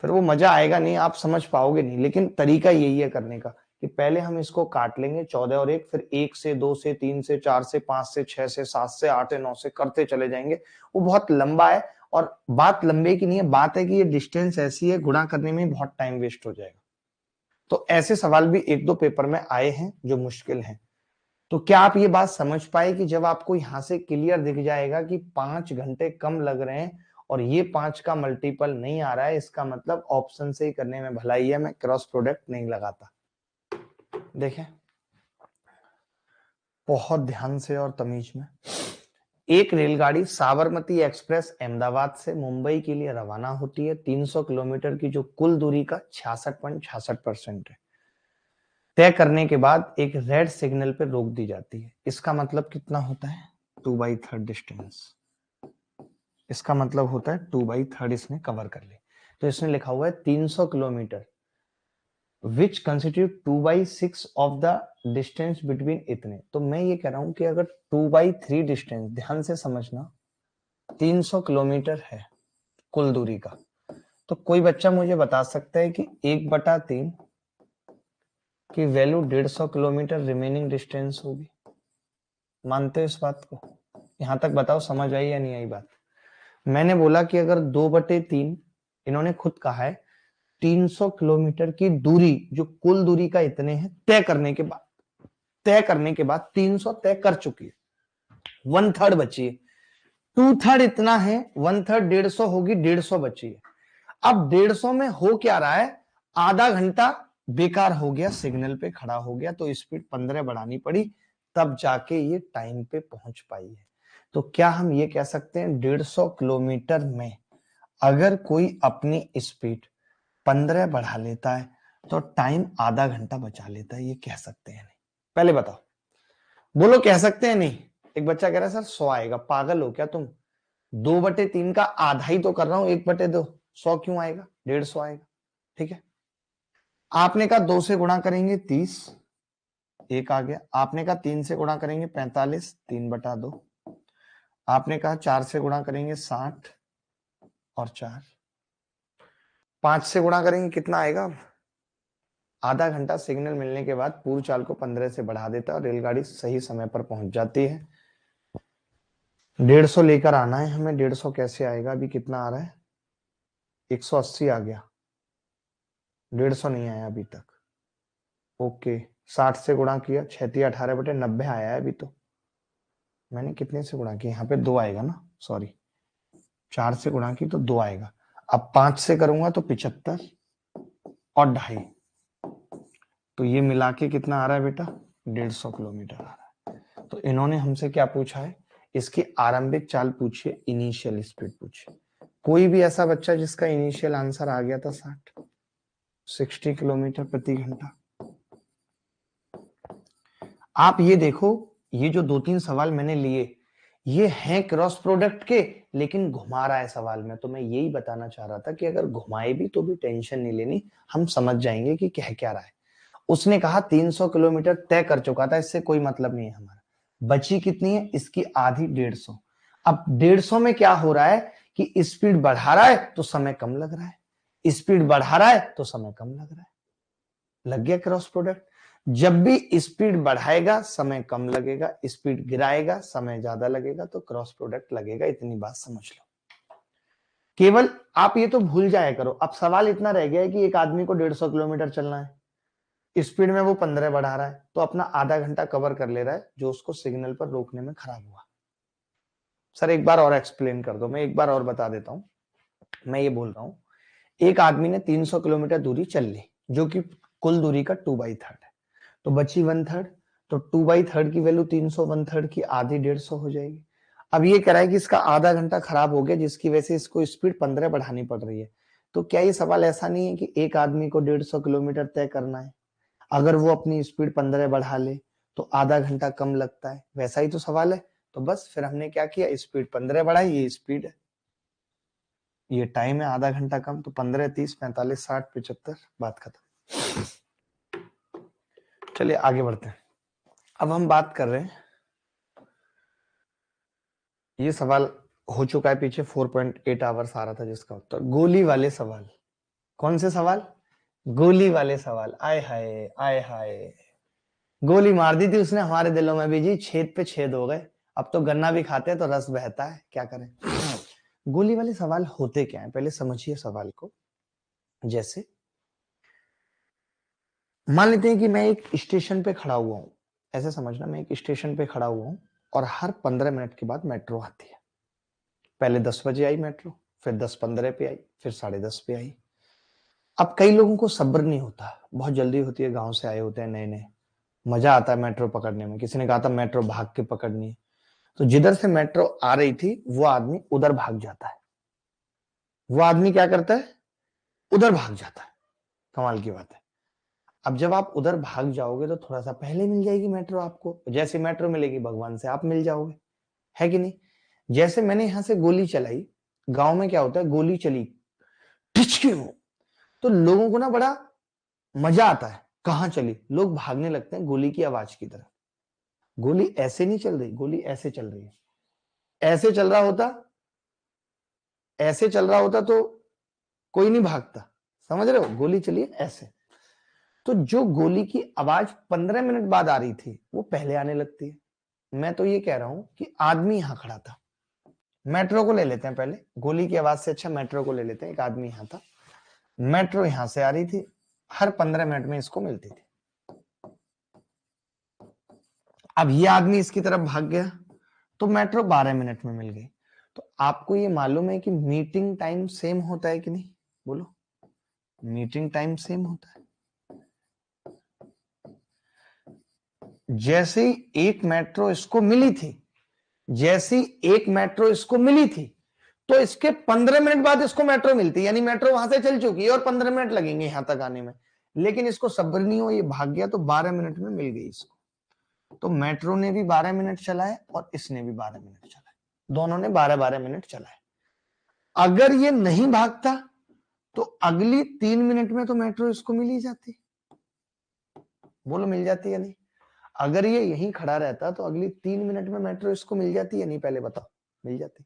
S1: फिर वो मजा आएगा नहीं, आप समझ पाओगे नहीं। लेकिन तरीका यही है करने का कि पहले हम इसको काट लेंगे, 14 और 1, फिर 1 से 2 से 3 से 4 से 5 से 6 से 7 से 8 से 9 से करते चले जाएंगे। वो बहुत लंबा है, और बात लंबे की नहीं है, बात है कि ये डिस्टेंस ऐसी है, गुणा करने में बहुत टाइम वेस्ट हो जाएगा। तो ऐसे सवाल भी एक दो पेपर में आए हैं जो मुश्किल हैं। तो क्या आप ये बात समझ पाए कि जब आपको यहां से क्लियर दिख जाएगा कि 5 घंटे कम लग रहे हैं और ये 5 का मल्टीपल नहीं आ रहा है, इसका मतलब ऑप्शन से ही करने में भलाई है, मैं क्रॉस प्रोडक्ट नहीं लगाता। देखें बहुत ध्यान से और तमीज में, एक रेलगाड़ी साबरमती एक्सप्रेस अहमदाबाद से मुंबई के लिए रवाना होती है। 300 किलोमीटर की जो कुल दूरी का 66.66% है, तय करने के बाद एक रेड सिग्नल पे रोक दी जाती है। इसका मतलब कितना होता है, 2/3 डिस्टेंस। इसका मतलब होता है 2/3 इसने कवर कर ली। तो इसने लिखा हुआ है 300 kilometre, which constitute 2/6 of the distance between इतने। तो मैं ये कह रहा हूं कि अगर 2/3 डिस्टेंस, ध्यान से समझना, 300 किलोमीटर है कुल दूरी का, तो कोई बच्चा मुझे बता सकता है कि 1/3 की वैल्यू 150 किलोमीटर रिमेनिंग डिस्टेंस होगी। मानते हो इस बात को? यहां तक बताओ समझ आई या नहीं आई बात? मैंने बोला कि अगर 2/3, इन्होंने खुद कहा है 300 किलोमीटर की दूरी जो कुल दूरी का इतने हैं, तय करने के बाद 300 तय कर चुकी है, 1/3 बची है, 2/3 इतना है, 1/3 150 होगी, 150 बची है। अब 150 में हो क्या रहा है, आधा घंटा बेकार हो गया, सिग्नल पे खड़ा हो गया, तो स्पीड 15 बढ़ानी पड़ी, तब जाके ये टाइम पे पहुंच पाई है। तो क्या हम ये कह सकते हैं 150 किलोमीटर में अगर कोई अपनी स्पीड 15 बढ़ा लेता है तो टाइम आधा घंटा बचा लेता है, ये कह सकते हैं नहीं? पहले बताओ, बोलो कह सकते हैं नहीं? एक बच्चा कह रहा है सर 100 आएगा, पागल हो क्या तुम? 2/3 का आधा ही तो कर रहा हूं, 1/2, 100 क्यों आएगा? 150 आएगा। ठीक है, आपने कहा 2 से गुणा करेंगे 30, एक आ गया। आपने कहा 3 से गुणा करेंगे 45, 3/2। आपने कहा 4 से गुणा करेंगे 60 और 4, 5 से गुणा करेंगे कितना आएगा? आधा घंटा सिग्नल मिलने के बाद पूर्व चाल को 15 से बढ़ा देता है और रेलगाड़ी सही समय पर पहुंच जाती है। 150 लेकर आना है हमें। 150 कैसे आएगा? अभी कितना आ रहा है? 180 आ गया, 150 नहीं आया अभी तक। ओके, 60 से गुणा किया, 6×18/90 आया है अभी तो। मैंने कितने से गुणा किया? यहाँ पे 2 आएगा ना, सॉरी, 4 से गुणा की तो 2 आएगा। अब 5 से करूंगा तो 75 और 2.5, तो ये मिला के कितना आ रहा है बेटा? 150 किलोमीटर आ रहा है। तो इन्होंने हमसे क्या पूछा है? इसकी आरंभिक चाल पूछिए, इनिशियल स्पीड पूछिए। कोई भी ऐसा बच्चा जिसका इनिशियल आंसर आ गया था 60 किलोमीटर प्रति घंटा। आप ये देखो, ये जो 2-3 सवाल मैंने लिए, ये हैं क्रॉस प्रोडक्ट के, लेकिन घुमा रहा है सवाल में। तो मैं यही बताना चाह रहा था कि अगर घुमाए भी तो भी टेंशन नहीं लेनी, हम समझ जाएंगे कि कह क्या रहा है। उसने कहा 300 किलोमीटर तय कर चुका था, इससे कोई मतलब नहीं है हमारा। बची कितनी है? इसकी आधी, 150। अब 150 में क्या हो रहा है कि स्पीड बढ़ा रहा है तो समय कम लग रहा है, स्पीड बढ़ा रहा है तो समय कम लग रहा है। लग गया क्रॉस प्रोडक्ट? जब भी स्पीड बढ़ाएगा समय कम लगेगा, स्पीड गिराएगा समय ज्यादा लगेगा, तो क्रॉस प्रोडक्ट लगेगा। इतनी बात समझ लो। केवल आप ये तो भूल जाया करो। अब सवाल इतना रह गया है कि एक आदमी को 150 किलोमीटर चलना है, स्पीड में वो 15 बढ़ा रहा है, तो अपना आधा घंटा कवर कर ले रहा है, जो उसको सिग्नल पर रोकने में खराब हुआ। सर एक बार और एक्सप्लेन कर दो, मैं एक बार और बता देता हूं। मैं ये बोल रहा हूं, एक आदमी ने 300 किलोमीटर दूरी चल ली, जो कि कुल दूरी का 2/3 है, तो बची 1/3। तो 2/3 की वैल्यू 300, 1/3 की आधी 150 हो जाएगी। अब ये कह रहा है कि इसका आधा घंटा खराब हो गया, जिसकी वजह से इसको स्पीड 15 बढ़ानी पड़ रही है। तो क्या ये सवाल ऐसा नहीं है कि एक आदमी को 150 किलोमीटर तय करना है, अगर वो अपनी स्पीड 15 बढ़ा ले तो आधा घंटा कम लगता है? वैसा ही तो सवाल है। तो बस फिर हमने क्या किया, स्पीड 15 बढ़ाई, ये स्पीड है, ये टाइम है आधा घंटा कम। तो 15, 30, 45, 60, 75, बात खत्म। चलिए आगे बढ़ते हैं। अब हम बात कर रहे हैं, ये सवाल हो चुका है पीछे, 4.8 आवर्स आ रहा था जिसका उत्तर गोली वाले सवाल। कौन से सवाल? गोली वाले सवाल। आय हाय, आय हाय, गोली मार दी थी उसने हमारे दिलों में भी जी, छेद पे छेद हो गए। अब तो गन्ना भी खाते हैं तो रस बहता है, क्या करें। गोली वाले सवाल होते क्या है, पहले समझिए सवाल को। जैसे मान लेते हैं कि मैं एक स्टेशन पे खड़ा हुआ हूं, ऐसे समझना, मैं एक स्टेशन पे खड़ा हुआ हूं और हर 15 मिनट के बाद मेट्रो आती है। पहले 10 बजे आई मेट्रो, फिर 10:15 पे आई, फिर 10:30 पे आई। अब कई लोगों को सब्र नहीं होता, बहुत जल्दी होती है, गांव से आए होते हैं नए नए, मजा आता है मेट्रो पकड़ने में। किसी ने कहा था मेट्रो भाग के पकड़नी है, तो जिधर से मेट्रो आ रही थी वो आदमी उधर भाग जाता है। वो आदमी क्या करता है? उधर भाग जाता है। कमाल की बात है। अब जब आप उधर भाग जाओगे तो थोड़ा सा पहले मिल जाएगी मेट्रो आपको, जैसे मेट्रो मिलेगी भगवान से आप मिल जाओगे, है कि नहीं? जैसे मैंने यहां से गोली चलाई, गांव में क्या होता है, गोली चली तो लोगों को ना बड़ा मजा आता है। कहां चली? लोग भागने लगते हैं गोली की आवाज की तरफ। गोली ऐसे नहीं चल रही, गोली ऐसे चल रही है। ऐसे चल रहा होता, ऐसे चल रहा होता तो कोई नहीं भागता, समझ रहे हो? गोली चली ऐसे, तो जो गोली की आवाज 15 मिनट बाद आ रही थी वो पहले आने लगती है। मैं तो ये कह रहा हूं कि आदमी यहां खड़ा था, मेट्रो को ले लेते हैं पहले, गोली की आवाज से अच्छा मेट्रो को ले लेते हैं। एक आदमी यहां था, मेट्रो यहां से आ रही थी, हर 15 मिनट में इसको मिलती थी। अब ये आदमी इसकी तरफ भाग गया तो मेट्रो 12 मिनट में मिल गई। तो आपको ये मालूम है कि मीटिंग टाइम सेम होता है कि नहीं? बोलो, मीटिंग टाइम सेम होता है। जैसे ही एक मेट्रो इसको मिली थी, जैसी एक मेट्रो इसको मिली थी, तो इसके 15 मिनट बाद इसको मेट्रो मिलती, यानी मेट्रो वहां से चल चुकी है और 15 मिनट लगेंगे यहां तक आने में। लेकिन इसको सब्र नहीं हो, ये भाग गया तो 12 मिनट में मिल गई इसको। तो मेट्रो ने भी 12 मिनट चलाए और इसने भी 12 मिनट चलाए, दोनों ने 12-12 मिनट चलाए। अगर ये नहीं भागता तो अगली 3 मिनट में तो मेट्रो इसको मिल ही जाती। बोलो मिल जाती या नहीं? अगर ये यहीं खड़ा रहता तो अगली 3 मिनट में मेट्रो इसको मिल जाती या नहीं, पहले बताओ? मिल जाती।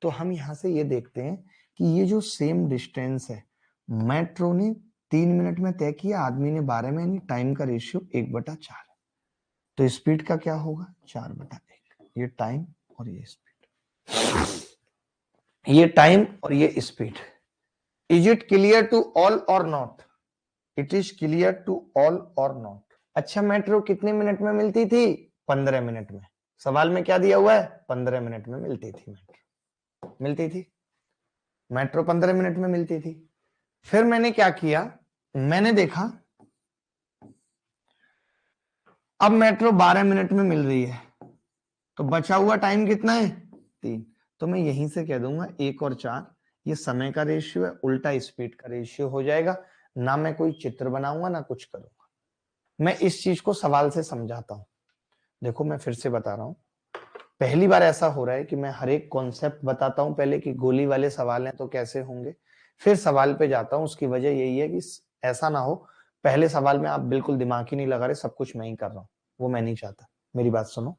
S1: तो हम यहां से ये देखते हैं कि ये जो सेम डिस्टेंस है, मेट्रो ने 3 मिनट में तय किया, आदमी ने 12 में, यानी टाइम का रेशियो 1/4। तो स्पीड का क्या होगा? 4/1। ये टाइम और ये स्पीड, ये टाइम और ये speed. Is it clear to all or not? It is clear to all or not? अच्छा, मेट्रो कितने मिनट में मिलती थी? 15 मिनट में। सवाल में क्या दिया हुआ है? 15 मिनट में मिलती थी मेट्रो, मिलती थी मेट्रो 15 मिनट में मिलती थी। फिर मैंने क्या किया, मैंने देखा अब मेट्रो 12 मिनट में मिल रही है, तो बचा हुआ टाइम कितना है? 3। तो मैं यहीं से कह दूंगा 1 और 4, ये समय का रेशियो है, उल्टा स्पीड का रेशियो हो जाएगा। ना मैं कोई चित्र बनाऊंगा ना कुछ करूंगा, मैं इस चीज को सवाल से समझाता हूं। देखो मैं फिर से बता रहा हूं, पहली बार ऐसा हो रहा है कि मैं हर एक कॉन्सेप्ट बताता हूं पहले कि गोली वाले सवाल हैं तो कैसे होंगे, फिर सवाल पे जाता हूं। उसकी वजह यही है कि ऐसा ना हो पहले सवाल में आप बिल्कुल दिमाग ही नहीं लगा रहे, सब कुछ मैं ही कर रहा हूं, वो मैं नहीं चाहता। मेरी बात सुनो,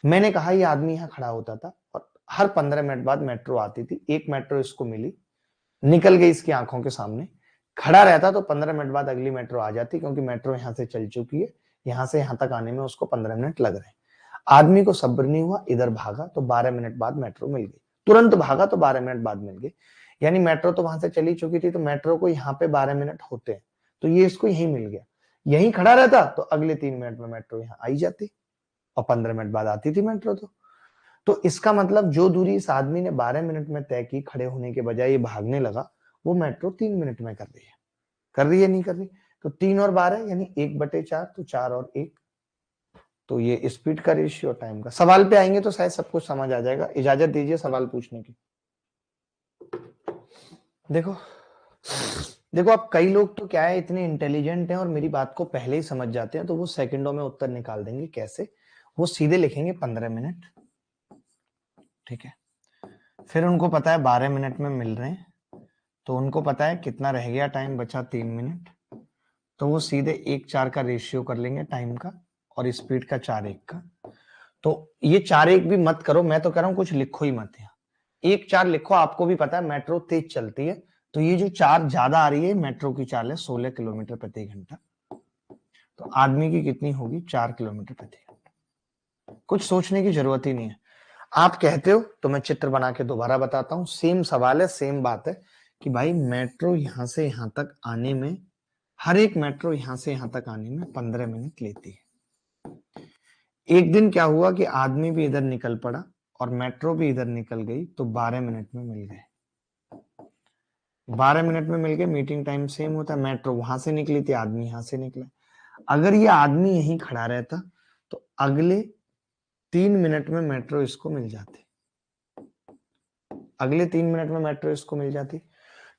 S1: मैंने कहा ये आदमी यहाँ खड़ा होता था और हर 15 मिनट बाद मेट्रो आती थी। एक मेट्रो इसको मिली, निकल गई इसकी आंखों के सामने, खड़ा रहता तो 15 मिनट बाद अगली मेट्रो आ जाती, क्योंकि मेट्रो यहां से चल चुकी है, यहां से यहां तक आने में उसको 15 मिनट लग रहे हैं। आदमी को सब्र नहीं हुआ, इधर भागा तो 12 मिनट बाद मेट्रो मिल गई, तुरंत भागा तो 12 मिनट बाद मिल गई, यानी मेट्रो तो वहां से चली चुकी थी, तो मेट्रो को यहाँ पे 12 मिनट होते हैं, तो ये इसको यही मिल गया। यहीं खड़ा रहता तो अगले 3 मिनट में मेट्रो यहाँ आई जाती और 15 मिनट बाद आती थी मेट्रो। तो इसका मतलब जो दूरी इस आदमी ने 12 मिनट में तय की, खड़े होने के बजाय ये भागने लगा, वो मेट्रो 3 मिनट में कर रही है। कर रही है नहीं कर रही? तो 3 और 12 यानी 1/4, तो 4 और 1। तो ये स्पीड का रेशियो, टाइम का। सवाल पे आएंगे तो शायद सब कुछ समझ आ जाएगा। इजाजत दीजिए सवाल पूछने की। देखो देखो, अब कई लोग तो क्या है, इतने इंटेलिजेंट हैं और मेरी बात को पहले ही समझ जाते हैं, तो वो सेकंडों में उत्तर निकाल देंगे। कैसे? वो सीधे लिखेंगे 15 मिनट, ठीक है, फिर उनको पता है 12 मिनट में मिल रहे हैं, तो उनको पता है कितना रह गया टाइम, बचा 3 मिनट, तो वो सीधे 1/4 का रेशियो कर लेंगे टाइम का और स्पीड का 4/1 का। तो ये 4/1 भी मत करो, मैं तो कह रहा हूं कुछ लिखो ही मत यहाँ, 1/4 लिखो। आपको भी पता है मेट्रो तेज चलती है, तो ये जो 4 ज्यादा आ रही है, मेट्रो की चाल है 16 किलोमीटर प्रति घंटा, तो आदमी की कितनी होगी? 4 किलोमीटर प्रति घंटा। कुछ सोचने की जरूरत ही नहीं है। आप कहते हो तो मैं चित्र बना के दोबारा बताता हूँ। सेम सवाल है, सेम बात है कि भाई मेट्रो यहां से यहां तक आने में, हर एक मेट्रो यहां से यहां तक आने में 15 मिनट लेती है। एक दिन क्या हुआ कि आदमी भी इधर निकल पड़ा और मेट्रो भी इधर निकल गई, तो 12 मिनट में मिल गए। 12 मिनट में मिल गए, मीटिंग टाइम सेम होता है। मेट्रो वहां से निकली थी, आदमी यहां से निकला। अगर ये आदमी यहीं खड़ा रहता तो अगले 3 मिनट में मेट्रो इसको मिल जाती, अगले 3 मिनट में मेट्रो इसको मिल जाती।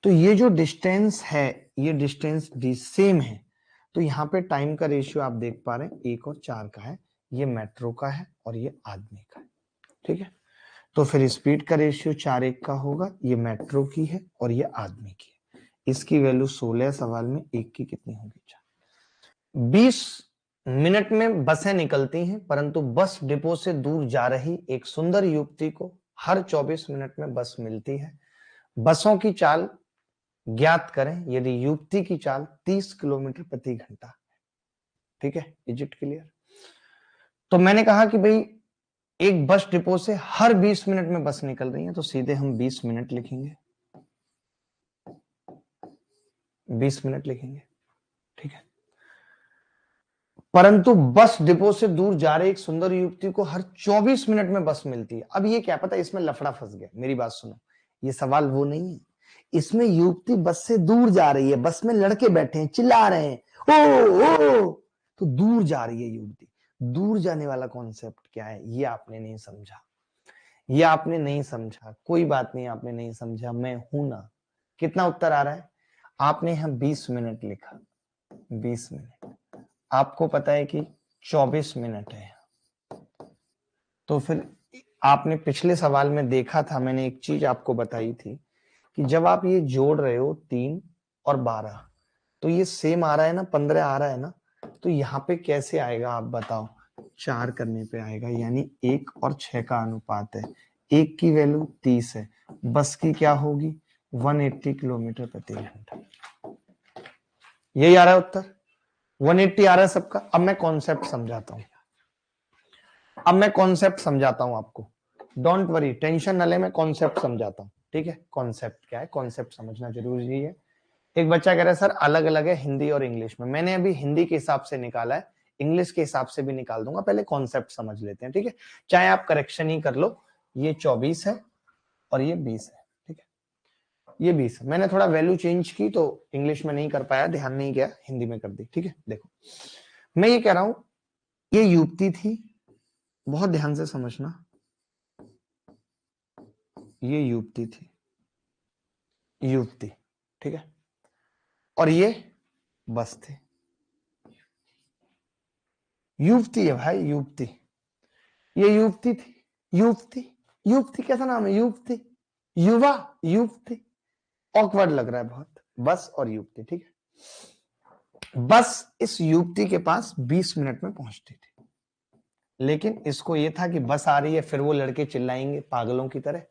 S1: तो ये जो डिस्टेंस है, ये डिस्टेंस सेम है, तो यहाँ पे टाइम का रेशियो आप देख पा रहे हैं 1 और 4 का है, ये मेट्रो का है और ये आदमी का है, ठीक है। तो फिर स्पीड का रेशियो 4/1 का होगा, ये मेट्रो की है और ये आदमी की है। इसकी वैल्यू 16, सवाल में 1 की कितनी होगी? 20 मिनट में बसें निकलती हैं, परंतु बस डिपो से दूर जा रही एक सुंदर युवती को हर 24 मिनट में बस मिलती है। बसों की चाल ज्ञात करें यदि युवती की चाल 30 किलोमीटर प्रति घंटा, ठीक है। Is it clear? तो मैंने कहा कि भाई एक बस डिपो से हर 20 मिनट में बस निकल रही है, तो सीधे हम 20 मिनट लिखेंगे, 20 मिनट लिखेंगे, ठीक है। परंतु बस डिपो से दूर जा रही एक सुंदर युवती को हर 24 मिनट में बस मिलती है। अब ये क्या पता, इसमें लफड़ा फंस गया। मेरी बात सुनो, ये सवाल वो नहीं है, इसमें युवती बस से दूर जा रही है, बस में लड़के बैठे हैं, चिल्ला रहे हैं, ओ, तो दूर जा रही है युवती। दूर जाने वाला कॉन्सेप्ट क्या है, ये आपने नहीं समझा, ये आपने नहीं समझा। कोई बात नहीं, आपने नहीं समझा, मैं हूं ना। कितना उत्तर आ रहा है? आपने यहां 20 मिनट लिखा, 20 मिनट, आपको पता है कि 24 मिनट है। तो फिर आपने पिछले सवाल में देखा था, मैंने एक चीज आपको बताई थी कि जब आप ये जोड़ रहे हो 3 और 12, तो ये सेम आ रहा है ना, 15 आ रहा है ना, तो यहाँ पे कैसे आएगा आप बताओ? 4 करने पे आएगा, यानी 1 और 6 का अनुपात है। 1 की वैल्यू 30 है, बस की क्या होगी? 180 किलोमीटर प्रति घंटा। यही आ रहा है उत्तर, 180 आ रहा है सबका। अब मैं कॉन्सेप्ट समझाता हूं, अब मैं कॉन्सेप्ट समझाता हूं आपको, डोंट वरी, टेंशन न ले, मैं कॉन्सेप्ट समझाता हूं, ठीक है? कॉन्सेप्ट क्या है, कॉन्सेप्ट समझना जरूरी है। एक बच्चा कह रहा है सर अलग अलग है हिंदी और इंग्लिश में। मैंने अभी हिंदी के हिसाब से निकाला है, इंग्लिश के हिसाब से भी निकाल दूंगा, पहले कॉन्सेप्ट समझ लेते हैं, ठीक है? चाहे आप करेक्शन ही कर लो, ये 24 है और ये 20 है, ठीक है? ये 20 है, मैंने थोड़ा वैल्यू चेंज की तो इंग्लिश में नहीं कर पाया, ध्यान नहीं गया, हिंदी में कर दी, ठीक है? देखो मैं ये कह रहा हूं, ये युवती थी, बहुत ध्यान से समझना, ये युवती थी, युवती, ठीक है? और ये बस थे, युवती है भाई, युवती, ये युवती थी, युवती, युवती कैसा नाम है, युवती, युवा, युवती, ऑकवर्ड लग रहा है बहुत, बस और युवती, ठीक है? बस इस युवती के पास 20 मिनट में पहुंचती थी, लेकिन इसको ये था कि बस आ रही है, फिर वो लड़के चिल्लाएंगे पागलों की तरह,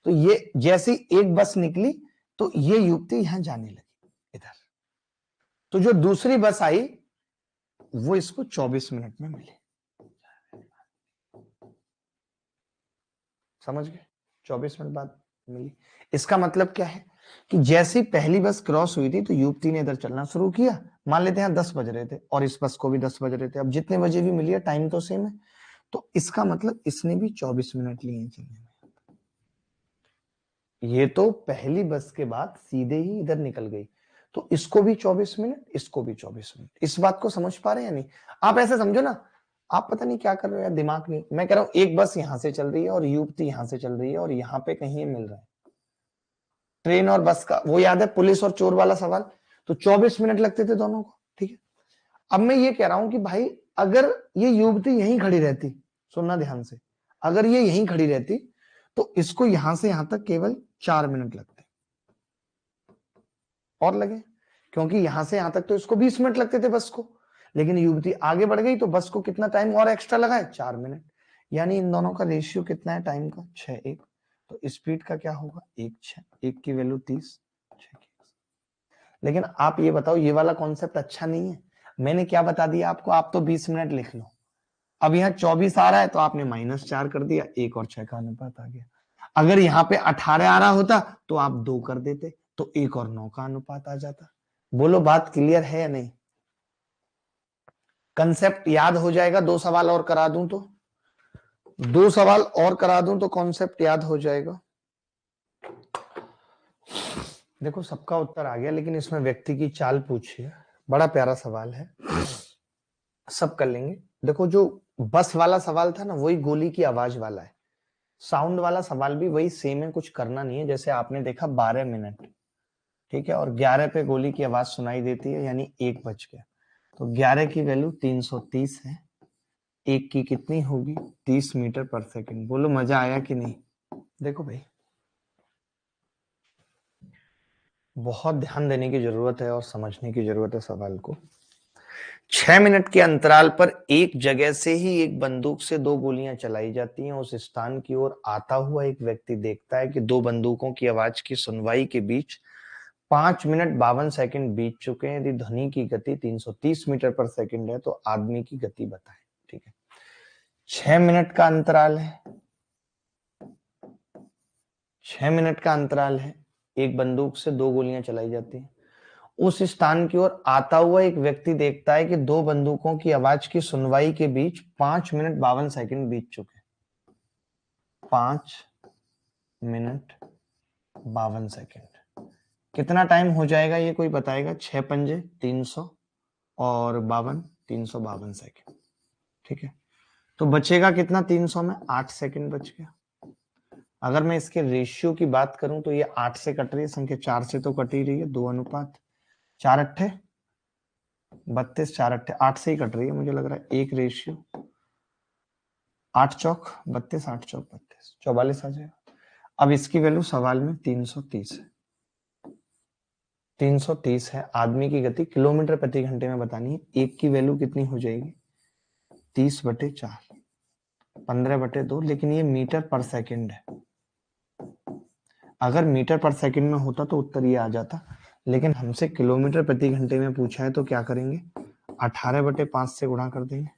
S1: तो ये जैसी एक बस निकली तो ये युवती यहां जाने लगी इधर, तो जो दूसरी बस आई वो इसको 24 मिनट में मिली, समझ गए? 24 मिनट बाद मिली। इसका मतलब क्या है कि जैसी पहली बस क्रॉस हुई थी तो युवती ने इधर चलना शुरू किया, मान लेते हैं 10 बज रहे थे और इस बस को भी 10 बज रहे थे, अब जितने बजे भी मिली है टाइम तो सेम है, तो इसका मतलब इसने भी 24 मिनट लिए चलने में। ये तो पहली बस के बाद सीधे ही इधर निकल गई, तो इसको भी 24 मिनट, इसको भी 24 मिनट। इस बात को समझ पा रहे हैं या नहीं? आप ऐसे समझो ना, आप पता नहीं क्या कर रहे हो यार, दिमाग नहीं। मैं कह रहा हूं एक बस यहां से चल रही है और युवती यहां से चल रही है और यहाँ पे कहीं ये मिल रहा है, ट्रेन और बस का, वो याद है पुलिस और चोर वाला सवाल, तो 24 मिनट लगते थे दोनों को, ठीक है? अब मैं ये कह रहा हूं कि भाई अगर ये युवती यहीं खड़ी रहती, सुनना ध्यान से, अगर ये यहीं खड़ी रहती तो इसको यहां से यहां तक केवल 4 मिनट लगते और लगे, क्योंकि यहां से यहां तक तो इसको 20 मिनट लगते थे बस को, लेकिन युवती आगे बढ़ गई तो बस को कितना टाइम और एक्स्ट्रा लगा है? 4 मिनट। यानी इन दोनों का रेशियो कितना है टाइम का? 6:1। तो स्पीड का क्या होगा? 1:6, 1 की वैल्यू 30, 6 की। लेकिन आप ये बताओ, ये वाला कॉन्सेप्ट अच्छा नहीं है? मैंने क्या बता दिया आपको, आप तो 20 मिनट लिख लो, अब यहाँ 24 आ रहा है तो आपने -4 कर दिया, 1 और 6 का अनुपात आ गया। अगर यहाँ पे 18 आ रहा होता तो आप 2 कर देते, तो 1 और 9 का अनुपात आ जाता। बोलो बात क्लियर है या नहीं? कंसेप्ट याद हो जाएगा, 2 सवाल और करा दूं तो, 2 सवाल और करा दूं तो कॉन्सेप्ट याद हो जाएगा। देखो सबका उत्तर आ गया, लेकिन इसमें व्यक्ति की चाल पूछी है, बड़ा प्यारा सवाल है, सब कर लेंगे। देखो जो बस वाला सवाल था ना, वही गोली की आवाज वाला है, साउंड वाला सवाल भी वही सेम है, कुछ करना नहीं है। जैसे आपने देखा 12 मिनट, ठीक है, और 11 पे गोली की आवाज सुनाई देती है, यानी 1 बज गया, तो 11 की वैल्यू 330 है, 1 की कितनी होगी? 30 मीटर पर सेकंड। बोलो मजा आया कि नहीं? देखो भाई बहुत ध्यान देने की जरूरत है और समझने की जरूरत है सवाल को। 6 मिनट के अंतराल पर एक जगह से ही एक बंदूक से 2 गोलियां चलाई जाती हैं। उस स्थान की ओर आता हुआ एक व्यक्ति देखता है कि 2 बंदूकों की आवाज की सुनवाई के बीच 5 मिनट 52 सेकंड बीत चुके हैं। यदि ध्वनि की गति 330 मीटर पर सेकंड है तो आदमी की गति बताएं, ठीक है? 6 मिनट का अंतराल है, 6 मिनट का अंतराल है, एक बंदूक से 2 गोलियां चलाई जाती हैं। उस स्थान की ओर आता हुआ एक व्यक्ति देखता है कि 2 बंदूकों की आवाज की सुनवाई के बीच 5 मिनट 52 सेकंड बीत चुके, 5 मिनट 52 सेकंड। कितना टाइम हो जाएगा ये कोई बताएगा? 6 पंजे 300 और 52 352 सेकेंड। ठीक है, तो बचेगा कितना 300 में? 8 सेकेंड बच गया। अगर मैं इसके रेशियो की बात करूं तो ये 8 से कट रही है, संख्या 4 से तो कट ही रही है, 2 अनुपात 4 अट्ठे 32, 4 अट्ठे 8 से ही कट रही है मुझे लग रहा है, एक रेशियो 8 चौक 32, 8 चौक 32, 44 आ जाएगा। अब इसकी वैल्यू सवाल में 330 है। 330 है। आदमी की गति किलोमीटर प्रति घंटे में बतानी है। एक की वैल्यू कितनी हो जाएगी? 30/4, 15/2, लेकिन ये मीटर पर सेकंड है। अगर मीटर पर सेकंड में होता तो उत्तर ये आ जाता, लेकिन हमसे किलोमीटर प्रति घंटे में पूछा है तो क्या करेंगे? 18/5 से गुणा कर देंगे।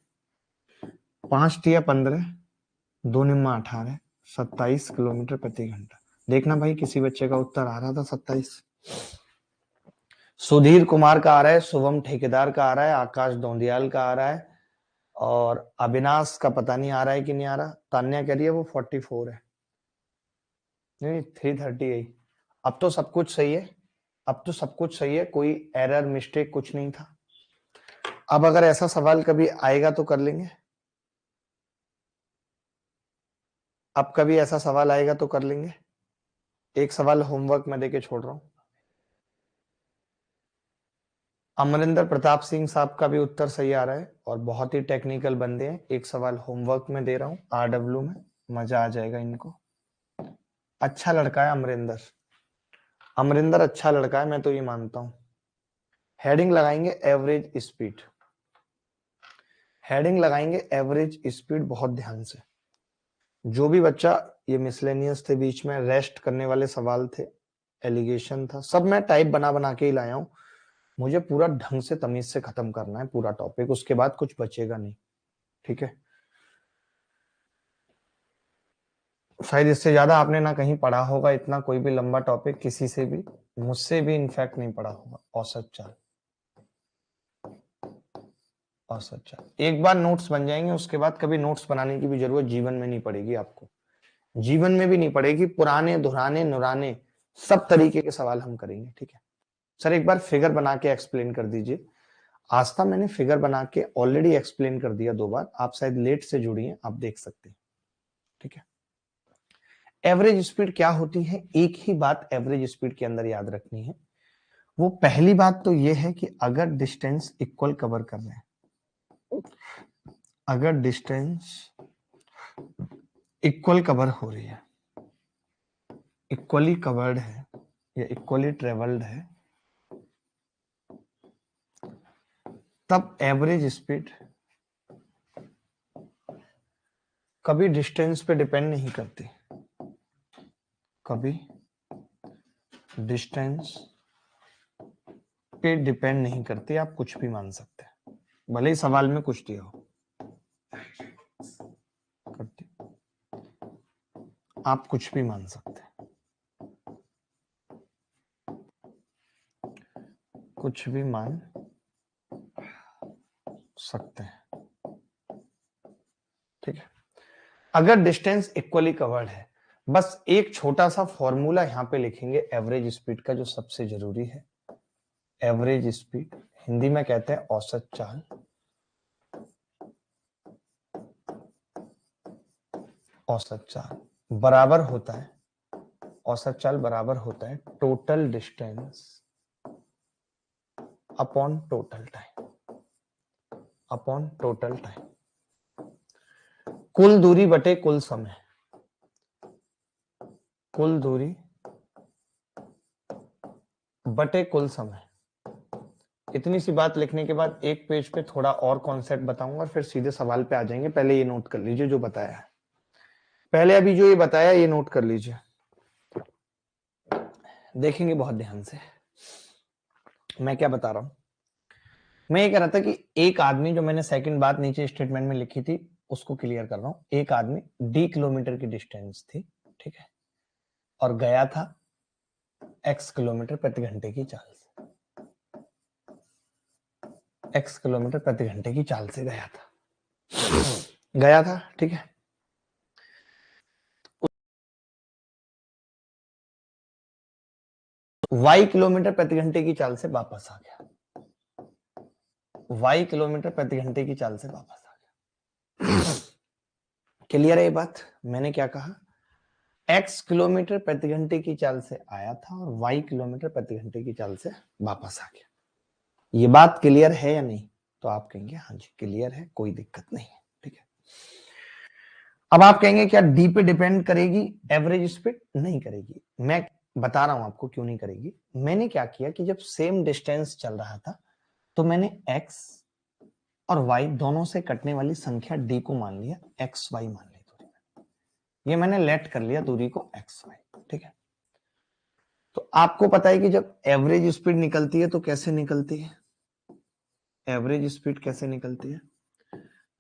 S1: 5 या 15, 2 निम्मा 18, 27 किलोमीटर प्रति घंटा। देखना भाई किसी बच्चे का उत्तर आ रहा था 27। सुधीर कुमार का आ रहा है, शुभम ठेकेदार का आ रहा है, आकाश दौंदियाल का आ रहा है, और अविनाश का पता नहीं आ रहा है कि नहीं आ रहा। तान्या कह रही है वो 44 है, नहीं 338। अब तो सब कुछ सही है, अब तो सब कुछ सही है, कोई एरर मिस्टेक कुछ नहीं था। अब अगर ऐसा सवाल कभी आएगा तो कर लेंगे, अब कभी ऐसा सवाल आएगा तो कर लेंगे। एक सवाल होमवर्क में देके छोड़ रहा हूं। अमरिंदर प्रताप सिंह साहब का भी उत्तर सही आ रहा है और बहुत ही टेक्निकल बंदे हैं। एक सवाल होमवर्क में दे रहा हूं, RW में, मजा आ जाएगा इनको। अच्छा लड़का है अमरिंदर, अमरिंदर अच्छा लड़का है, मैं तो ये मानता हूं। हेडिंग लगाएंगे एवरेज स्पीड, हेडिंग लगाएंगे एवरेज स्पीड बहुत ध्यान से। जो भी बच्चा, ये मिसलेनियस थे, बीच में रेस्ट करने वाले सवाल थे, एलिगेशन था, सब मैं टाइप बना बना के ही लाया हूं। मुझे पूरा ढंग से तमीज से खत्म करना है पूरा टॉपिक, उसके बाद कुछ बचेगा नहीं। ठीक है, शायद इससे ज्यादा आपने ना कहीं पढ़ा होगा, इतना कोई भी लंबा टॉपिक किसी से भी, मुझसे भी इनफैक्ट नहीं पढ़ा होगा। औसत चाल, औसत चाल एक बार नोट्स बन जाएंगे, उसके बाद कभी नोट्स बनाने की भी जरूरत जीवन में नहीं पड़ेगी आपको, जीवन में भी नहीं पड़ेगी। पुराने धुराने नुराने सब तरीके के सवाल हम करेंगे। ठीक है सर, एक बार फिगर बना के एक्सप्लेन कर दीजिए। आस्था मैंने फिगर बना के ऑलरेडी एक्सप्लेन कर दिया 2 बार, आप शायद लेट से जुड़ी हैं, आप देख सकते हैं। ठीक है, एवरेज स्पीड क्या होती है? एक ही बात एवरेज स्पीड के अंदर याद रखनी है। वो पहली बात तो ये है कि अगर डिस्टेंस इक्वल कवर कर रहे हैं, अगर डिस्टेंस इक्वल कवर हो रही है, इक्वली कवर्ड है या इक्वली ट्रेवल्ड है, तब एवरेज स्पीड कभी डिस्टेंस पे डिपेंड नहीं करती, कभी डिस्टेंस पे डिपेंड नहीं करती। आप कुछ भी मान सकते हैं, भले ही सवाल में कुछ दिया हो, करती, आप कुछ भी मान सकते हैं, कुछ भी मान सकते हैं। ठीक है, अगर डिस्टेंस इक्वली कवर्ड है, बस एक छोटा सा फॉर्मूला यहां पे लिखेंगे एवरेज स्पीड का, जो सबसे जरूरी है। एवरेज स्पीड हिंदी में कहते हैं औसत चाल, औसत चाल बराबर होता है, औसत चाल बराबर होता है total distance upon total time, upon total time. कुल दूरी बटे कुल समय, कुल दूरी बटे कुल समय। इतनी सी बात लिखने के बाद एक पेज पे थोड़ा और कॉन्सेप्ट बताऊंगा, फिर सीधे सवाल पे आ जाएंगे। पहले ये नोट कर लीजिए जो बताया है, पहले अभी जो ये बताया ये नोट कर लीजिए, देखेंगे बहुत ध्यान से मैं क्या बता रहा हूं। मैं ये कह रहा था कि एक आदमी, जो मैंने सेकंड बात नीचे स्टेटमेंट में लिखी थी उसको क्लियर कर रहा हूं। एक आदमी d किलोमीटर की डिस्टेंस थी, ठीक है, और गया था x किलोमीटर प्रति घंटे की चाल से, x किलोमीटर प्रति घंटे की चाल से गया था, ठीक है। y किलोमीटर प्रति घंटे की चाल से वापस आ गया, y किलोमीटर प्रति घंटे की चाल से वापस आ गया। क्लियर है ये बात? मैंने क्या कहा, x किलोमीटर प्रति घंटे की चाल से आया था और y किलोमीटर प्रति घंटे की चाल से वापस आ गया। ये बात क्लियर है या नहीं? तो आप कहेंगे हाँ जी क्लियर है, कोई दिक्कत नहीं है, ठीक है। अब आप कहेंगे क्या d पे डिपेंड करेगी एवरेज स्पीड? नहीं करेगी। मैं बता रहा हूं आपको क्यों नहीं करेगी। मैंने क्या किया कि जब सेम डिस्टेंस चल रहा था तो मैंने x और y दोनों से कटने वाली संख्या d को मान लिया, xy मान ली दूरी, ये मैंने लेट कर लिया दूरी को xy, ठीक है। तो आपको पता है कि जब एवरेज स्पीड निकलती है तो कैसे निकलती है, एवरेज स्पीड कैसे निकलती है?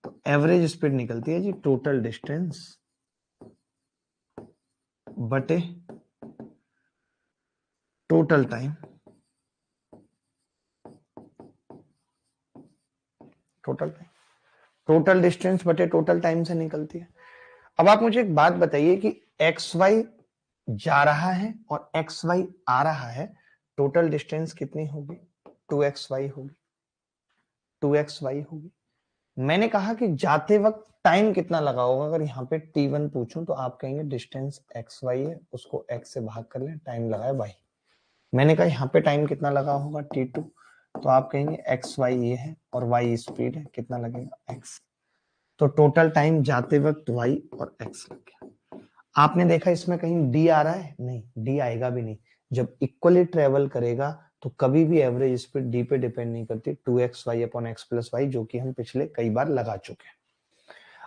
S1: तो एवरेज स्पीड निकलती है जी टोटल डिस्टेंस बटे टोटल टाइम, टोटल डिस्टेंस बटे टोटल टाइम से निकलती है। अब आप मुझे एक बात बताइए कि एक्स वाई जा रहा है और एक्स वाई आ रहा है, टोटल डिस्टेंस कितनी होगी? 2xy होगी, 2xy होगी। मैंने कहा कि जाते वक्त टाइम कितना लगा होगा, अगर यहाँ पे t1 पूछूं तो आप कहेंगे डिस्टेंस xy है, उसको x से भाग कर ले, टाइम लगा है y। मैंने कहा यहाँ पे टाइम कितना लगा होगा t2, तो आप कहेंगे xy ये है और y स्पीड है, कितना लगेगा x। तो टोटल टाइम जाते वक्त y और x लग गया। आपने देखा इसमें कहीं d आ रहा है? नहीं, d आएगा भी नहीं। जब इक्वली ट्रेवल करेगा तो कभी भी एवरेज स्पीड d पे डिपेंड नहीं करती, 2xy upon x plus Y, जो कि हम पिछले कई बार लगा चुके हैं।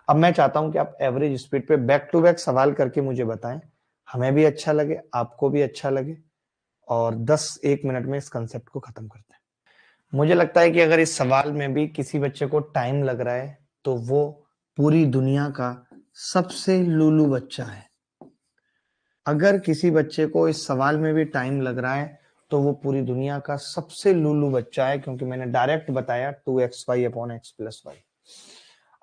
S1: अब मैं चाहता हूं कि आप एवरेज स्पीड पे बैक टू बैक सवाल करके मुझे बताएं, हमें भी अच्छा लगे, आपको भी अच्छा लगे, और 10-1 मिनट में इस कंसेप्ट को खत्म करते हैं। मुझे लगता है कि अगर इस सवाल में भी किसी बच्चे को टाइम लग रहा है तो वो पूरी दुनिया का सबसे लूलू बच्चा है। अगर किसी बच्चे को इस सवाल में भी टाइम लग रहा है तो वो पूरी दुनिया का सबसे लूलू बच्चा है, क्योंकि मैंने डायरेक्ट बताया 2xy upon x plus Y.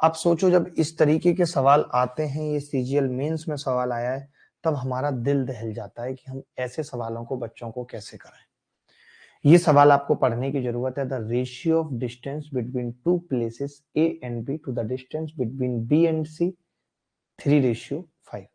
S1: अब सोचो जब इस तरीके के सवाल आते हैं, ये सीजीएल मेंस में सवाल आया है, तब हमारा दिल दहल जाता है कि हम ऐसे सवालों को बच्चों को कैसे कराएं। ये सवाल आपको पढ़ने की जरूरत है। The ratio of distance between two places A and B to the distance between B and C 3:5।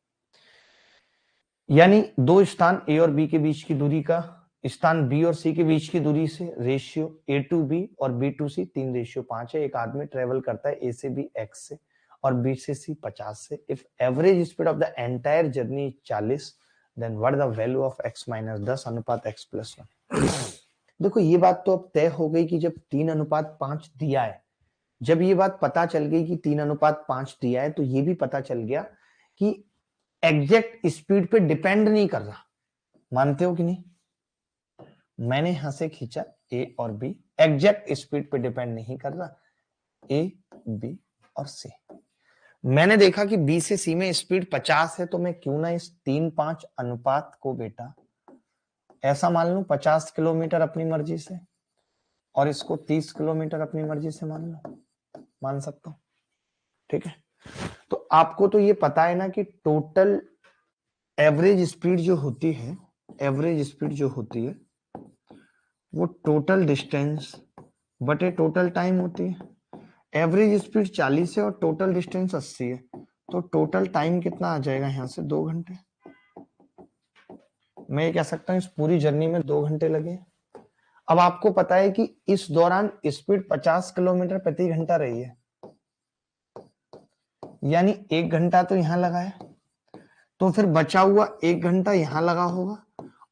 S1: यानी दो स्थान ए और बी के बीच की दूरी का स्थान बी और सी के बीच की दूरी से रेशियो ए टू बी और बी टू सी 3:5 है। एक आदमी ट्रेवल करता है ए से बी x से और बी से सी 50 से। If average speed of the entire journey 40, then what the value of x minus 10 अनुपात x प्लस 1। देखो ये बात तो अब तय हो गई कि जब 3:5 दिया है, जब ये बात पता चल गई कि 3:5 दिया है, तो ये भी पता चल गया कि एग्जैक्ट स्पीड पे डिपेंड नहीं कर रहा। मानते हो कि नहीं? मैंने यहां से खींचा ए और बी, एग्जैक्ट स्पीड पे डिपेंड नहीं कर रहा, ए बी और सी। मैंने देखा कि बी से सी में स्पीड 50 है, तो मैं क्यों ना इस 3:5 अनुपात को बेटा ऐसा मान लूं 50 किलोमीटर अपनी मर्जी से और इसको 30 किलोमीटर अपनी मर्जी से मान लो, मान सकता हूं, ठीक है। तो आपको तो ये पता है ना कि टोटल एवरेज स्पीड जो होती है, एवरेज स्पीड जो होती है वो टोटल डिस्टेंस बटे टोटल टाइम होती है। एवरेज स्पीड 40 है और टोटल डिस्टेंस 80 है, तो टोटल टाइम कितना आ जाएगा यहां से? 2 घंटे। मैं ये कह सकता हूं इस पूरी जर्नी में 2 घंटे लगे। अब आपको पता है कि इस दौरान स्पीड 50 किलोमीटर प्रति घंटा रही है, यानी 1 घंटा तो यहां लगा है, तो फिर बचा हुआ 1 घंटा यहां लगा होगा,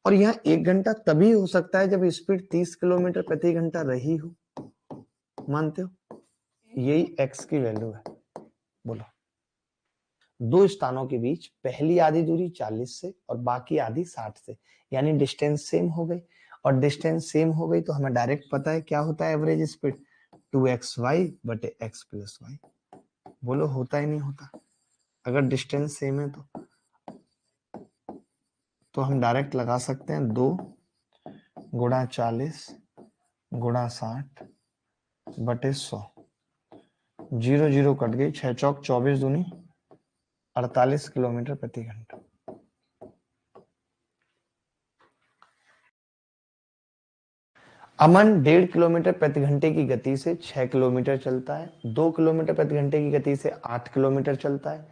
S1: और यहां 1 घंटा तभी हो सकता है जब स्पीड 30 किलोमीटर प्रति घंटा रही हो। मानते हो? यही x की वैल्यू है। बोलो, दो स्थानों के बीच पहली आधी दूरी 40 से और बाकी आधी 60 से, यानी डिस्टेंस सेम हो गई। और डिस्टेंस सेम हो गई तो हमें डायरेक्ट पता है क्या होता है एवरेज स्पीड, 2xy बटे x प्लस वाई। बोलो होता ही नहीं होता? अगर डिस्टेंस सेम है तो हम डायरेक्ट लगा सकते हैं 2 गुणा 40 गुणा 60 बटे 100। 0 0 कट गई, 6 चौक 24 दूनी 48 किलोमीटर प्रति घंटा। अमन 1.5 किलोमीटर प्रति घंटे की गति से 6 किलोमीटर चलता है, 2 किलोमीटर प्रति घंटे की गति से 8 किलोमीटर चलता है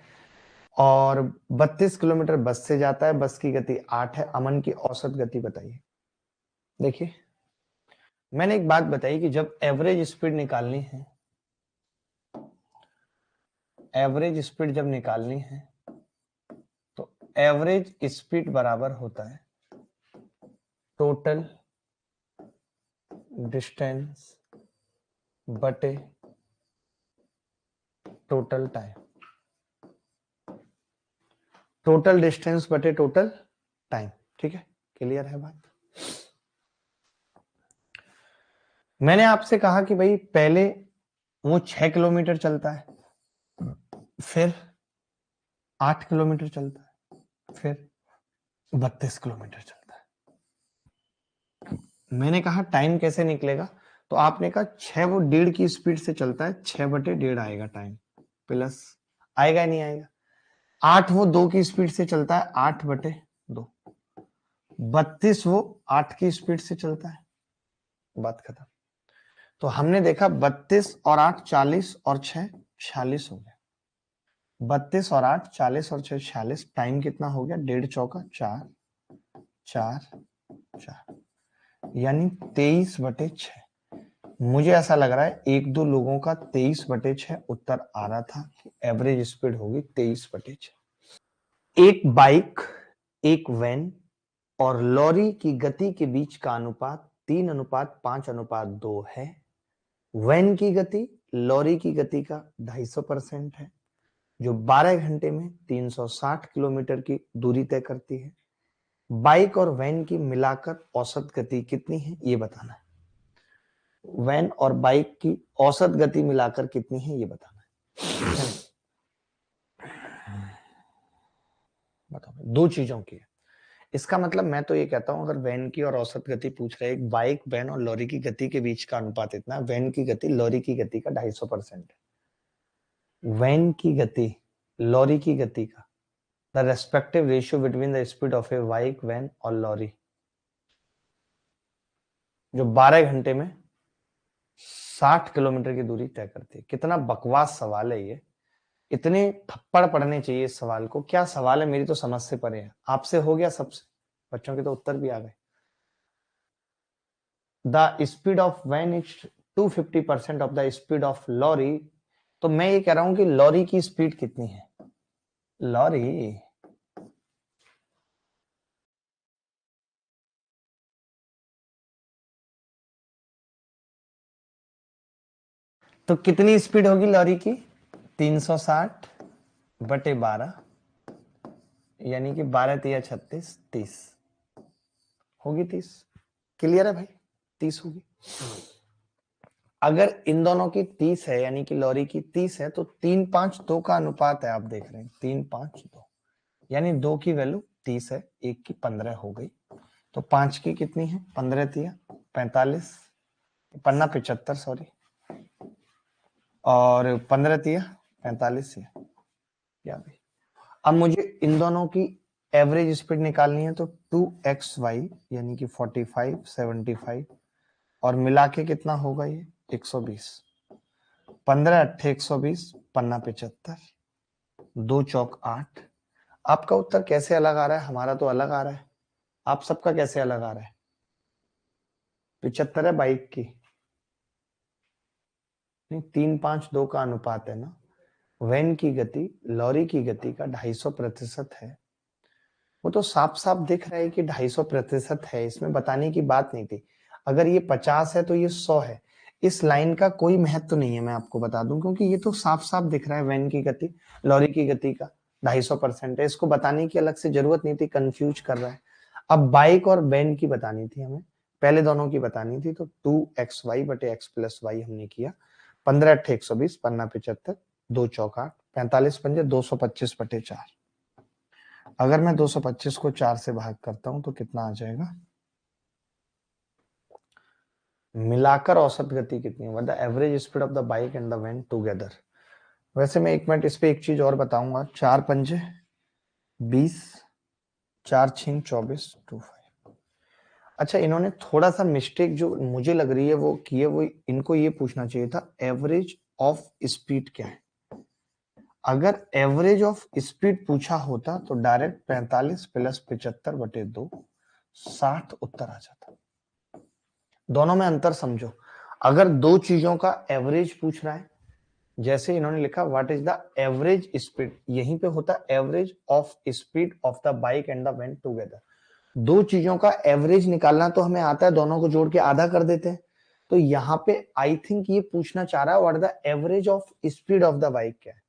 S1: और 32 किलोमीटर बस से जाता है, बस की गति 8 है। अमन की औसत गति बताइए। देखिए मैंने एक बात बताई कि जब एवरेज स्पीड निकालनी है, एवरेज स्पीड जब निकालनी है तो एवरेज स्पीड बराबर होता है टोटल डिस्टेंस बटे टोटल टाइम, टोटल डिस्टेंस बटे टोटल टाइम। ठीक है, क्लियर है बात। मैंने आपसे कहा कि भाई पहले वो 6 किलोमीटर चलता है, फिर 8 किलोमीटर चलता है, फिर 32 किलोमीटर चलता है। मैंने कहा टाइम कैसे निकलेगा, तो आपने कहा 6 वो 1.5 की स्पीड से चलता है, 6 बटे 1.5 आएगा टाइम, प्लस आएगा नहीं आएगा। 8 वो 2 की स्पीड से चलता है, 8 बटे 2। 32 वो 8 की स्पीड से चलता है, बात खत्म। तो हमने देखा 32 और 8 40 और 6 46 हो गया। 32 और 8 40 और 6 46, टाइम कितना हो गया? 1.5 चौका 4 4 4, यानी 23 बटे 6। मुझे ऐसा लग रहा है एक दो लोगों का 23 बटे 6 उत्तर आ रहा था कि एवरेज स्पीड होगी 23 बटे 6। एक बाइक, एक वैन और लॉरी की गति के बीच का अनुपात 3:5:2 है। वैन की गति लॉरी की गति का 250% है, जो 12 घंटे में 360 किलोमीटर की दूरी तय करती है। बाइक और वैन की मिलाकर औसत गति कितनी है ये बताना है। वैन और बाइक की औसत गति मिलाकर कितनी है ये बताना है। बताओ, दो चीजों की है। इसका मतलब मैं तो ये कहता हूं, अगर वैन की और औसत गति पूछ रहे, एक बाइक वैन और लॉरी की गति के बीच का अनुपात इतना, वैन की गति लॉरी की गति का 250% है। वैन की गति लॉरी की गति का, the respective ratio between the speed of a bike van और लॉरी, जो 12 घंटे में 60 किलोमीटर की दूरी तय करती है। कितना बकवास सवाल है ये, इतने थप्पड़ पड़ने चाहिए इस सवाल को। क्या सवाल है, मेरी तो समझ से परे है। आपसे हो गया सबसे, बच्चों के तो उत्तर भी आ गए। The speed of van is 250% of the speed of lorry. तो मैं ये कह रहा हूं कि लॉरी की स्पीड कितनी है? लॉरी तो कितनी स्पीड होगी लॉरी की? 360 बटे 12, यानी कि 12 तिया 36, 30 होगी। 30 क्लियर है भाई? 30 होगी। अगर इन दोनों की 30 है, यानी कि लॉरी की 30 है, तो 3:5:2 का अनुपात है। आप देख रहे हैं 3:5:2, यानी 2 की वैल्यू 30 है, 1 की 15 हो गई। तो 5 की कितनी है? 15 तिया 45, पन्ना 75 सॉरी, और 15 तिया 45 है क्या भाई? अब मुझे इन दोनों की एवरेज स्पीड निकालनी है, तो 2xy यानी कि 45 75 और मिला के कितना होगा ये? 120। 15 8 120, पन्ना 75, 2 चौक 8। आपका उत्तर कैसे अलग आ रहा है? हमारा तो अलग आ रहा है, आप सबका कैसे अलग आ रहा है? 75 है बाइक की, नहीं 3:5:2 का अनुपात है ना। वैन की गति लॉरी की गति का 250% है। वो तो साफ साफ दिख रहा है कि 250% है, इसमें बताने की बात नहीं थी। अगर ये 50 है तो ये 100 है। इस लाइन का कोई महत्व नहीं है, मैं आपको बता दूं, क्योंकि ये तो साफ साफ दिख रहा है वैन की गति लॉरी की गति का 250% है। इसको बताने की अलग से जरूरत नहीं थी, कंफ्यूज कर रहा है। अब बाइक और वैन की बतानी थी हमें, पहले दोनों की बतानी थी, तो 2xy बटे x प्लस वाई हमने किया। 15 8 120, पन्ना 75, 2 चौका 45 पंजे 225 बटे 4। अगर मैं 225 को 4 से भाग करता हूं तो कितना आ जाएगा? मिलाकर औसत गति कितनी है? The average speed of the bike and the van together. वैसे मैं 1 मिनट इस पे एक चीज और बताऊंगा। 4 पंजे 20, 4 छीन 24, 25। अच्छा, इन्होंने थोड़ा सा मिस्टेक जो मुझे लग रही है वो की है, वो इनको ये पूछना चाहिए था एवरेज ऑफ स्पीड क्या है। अगर एवरेज ऑफ स्पीड पूछा होता तो डायरेक्ट 45 प्लस 75/2 60 उत्तर आ जाता। दोनों में अंतर समझो। अगर दो चीजों का एवरेज पूछ रहा है, जैसे इन्होंने लिखा what is the average speed, यहीं पे होता average of speed of the bike and the van together. दो चीजों का एवरेज निकालना तो हमें आता है, दोनों को जोड़ के आधा कर देते हैं। तो यहाँ पे आई थिंक ये पूछना चाह रहा है what the average of speed of the bike क्या है।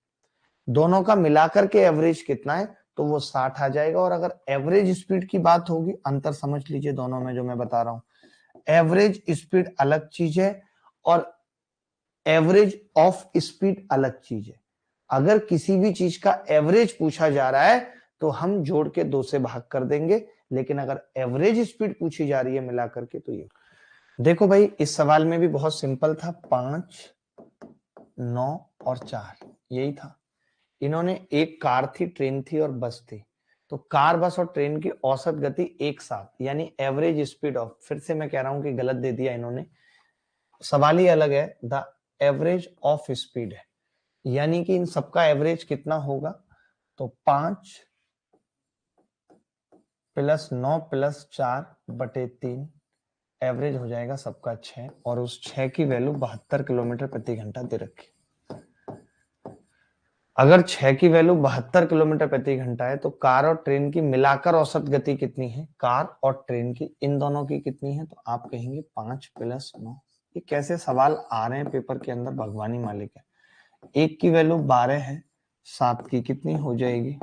S1: दोनों का मिलाकर के एवरेज कितना है, तो वो 60 आ जाएगा। और अगर एवरेज स्पीड की बात होगी, अंतर समझ लीजिए दोनों में जो मैं बता रहा हूं, एवरेज स्पीड अलग चीज है और एवरेज ऑफ स्पीड अलग चीज है। अगर किसी भी चीज का एवरेज पूछा जा रहा है तो हम जोड़ के 2 से भाग कर देंगे, लेकिन अगर एवरेज स्पीड पूछी जा रही है मिला करके तो ये देखो भाई, इस सवाल में भी बहुत सिंपल था, 5, 9 और 4 यही था। इन्होंने एक कार थी, ट्रेन थी और बस थी, तो कार बस और ट्रेन की औसत गति एक साथ यानी एवरेज स्पीड ऑफ, फिर से मैं कह रहा हूं कि गलत दे दिया इन्होंने, सवाल ही अलग है। द एवरेज ऑफ स्पीड है, यानी कि इन सबका एवरेज कितना होगा, तो 5 प्लस 9 प्लस 4/3 एवरेज हो जाएगा सबका 6, और उस 6 की वैल्यू 72 किलोमीटर प्रति घंटा दे रखी। अगर 6 की वैल्यू 72 किलोमीटर प्रति घंटा है तो कार और ट्रेन की मिलाकर औसत गति कितनी है, कार और ट्रेन की इन दोनों की कितनी है, तो आप कहेंगे 5 प्लस 9। ये कैसे सवाल आ रहे हैं पेपर के अंदर, भगवान ही मालिक है। एक की वैल्यू 12 है, 7 की कितनी हो जाएगी,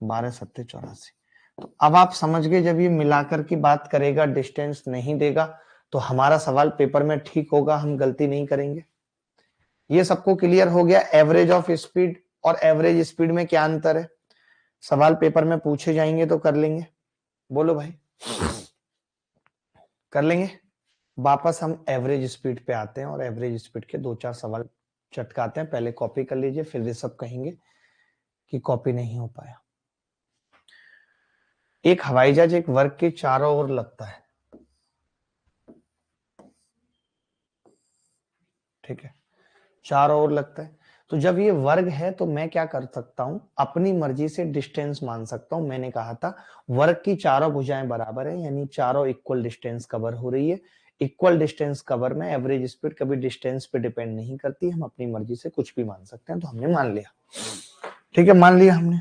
S1: 12 7 84। तो अब आप समझ गए, जब ये मिलाकर की बात करेगा, डिस्टेंस नहीं देगा, तो हमारा सवाल पेपर में ठीक होगा, हम गलती नहीं करेंगे। ये सबको क्लियर हो गया एवरेज ऑफ स्पीड और एवरेज स्पीड में क्या अंतर है। सवाल पेपर में पूछे जाएंगे तो कर लेंगे, बोलो भाई कर लेंगे। वापस हम एवरेज स्पीड पे आते हैं और एवरेज स्पीड के 2-4 सवाल चटकाते हैं। पहले कॉपी कर लीजिए, फिर ये सब कहेंगे कि कॉपी नहीं हो पाया। एक हवाई जहाज एक वर्ग के चारों ओर लगता है, ठीक है, चारों ओर लगता है। तो जब ये वर्ग है तो मैं क्या कर सकता हूं, अपनी मर्जी से डिस्टेंस मान सकता हूं। मैंने कहा था वर्ग की चारों भुजाएं बराबर है, यानी चारों इक्वल डिस्टेंस कवर हो रही है। इक्वल डिस्टेंस कवर में एवरेज स्पीड कभी डिस्टेंस पे डिपेंड नहीं करती, हम अपनी मर्जी से कुछ भी मान सकते हैं। तो हमने मान लिया, ठीक है, मान लिया हमने।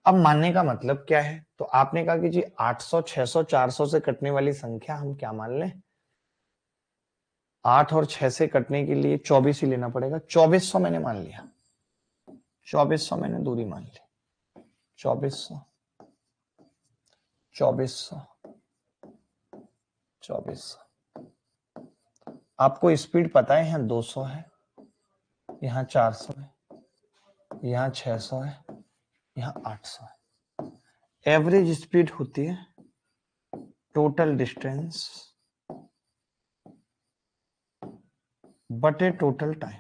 S1: अब मानने का मतलब क्या है, तो आपने कहा कि जी 800 600 400 से कटने वाली संख्या हम क्या मान लें, 8 और 6 से कटने के लिए 24 ही लेना पड़ेगा। 2400 मैंने मान लिया, 2400 मैंने दूरी मान ली, 2400 2400 2400। आपको स्पीड पता है, यहाँ 200 है, यहाँ 400 है, यहाँ 600 है, यहाँ 800 है। एवरेज स्पीड होती है टोटल डिस्टेंस बटे टोटल टाइम।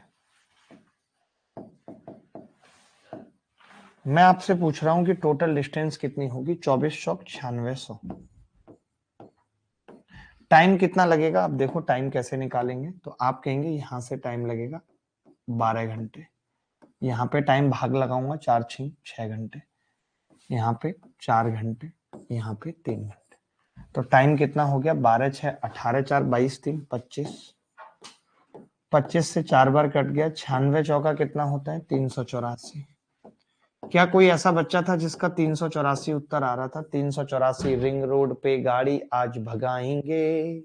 S1: मैं आपसे पूछ रहा हूं कि टोटल डिस्टेंस कितनी होगी, 2400 9600। टाइम कितना लगेगा, आप देखो टाइम कैसे निकालेंगे, तो आप कहेंगे यहां से टाइम लगेगा 12 घंटे, यहाँ पे टाइम भाग लगाऊंगा 4 6 घंटे, यहाँ पे 4 घंटे, यहाँ पे 3 घंटे। तो टाइम कितना हो गया, 12 6 18 4 22 3 25, 25 से 4 बार कट गया, 96 चौका कितना होता है 384। क्या कोई ऐसा बच्चा था जिसका 384 उत्तर आ रहा था, 384 रिंग रोड पे गाड़ी आज भगाएंगे,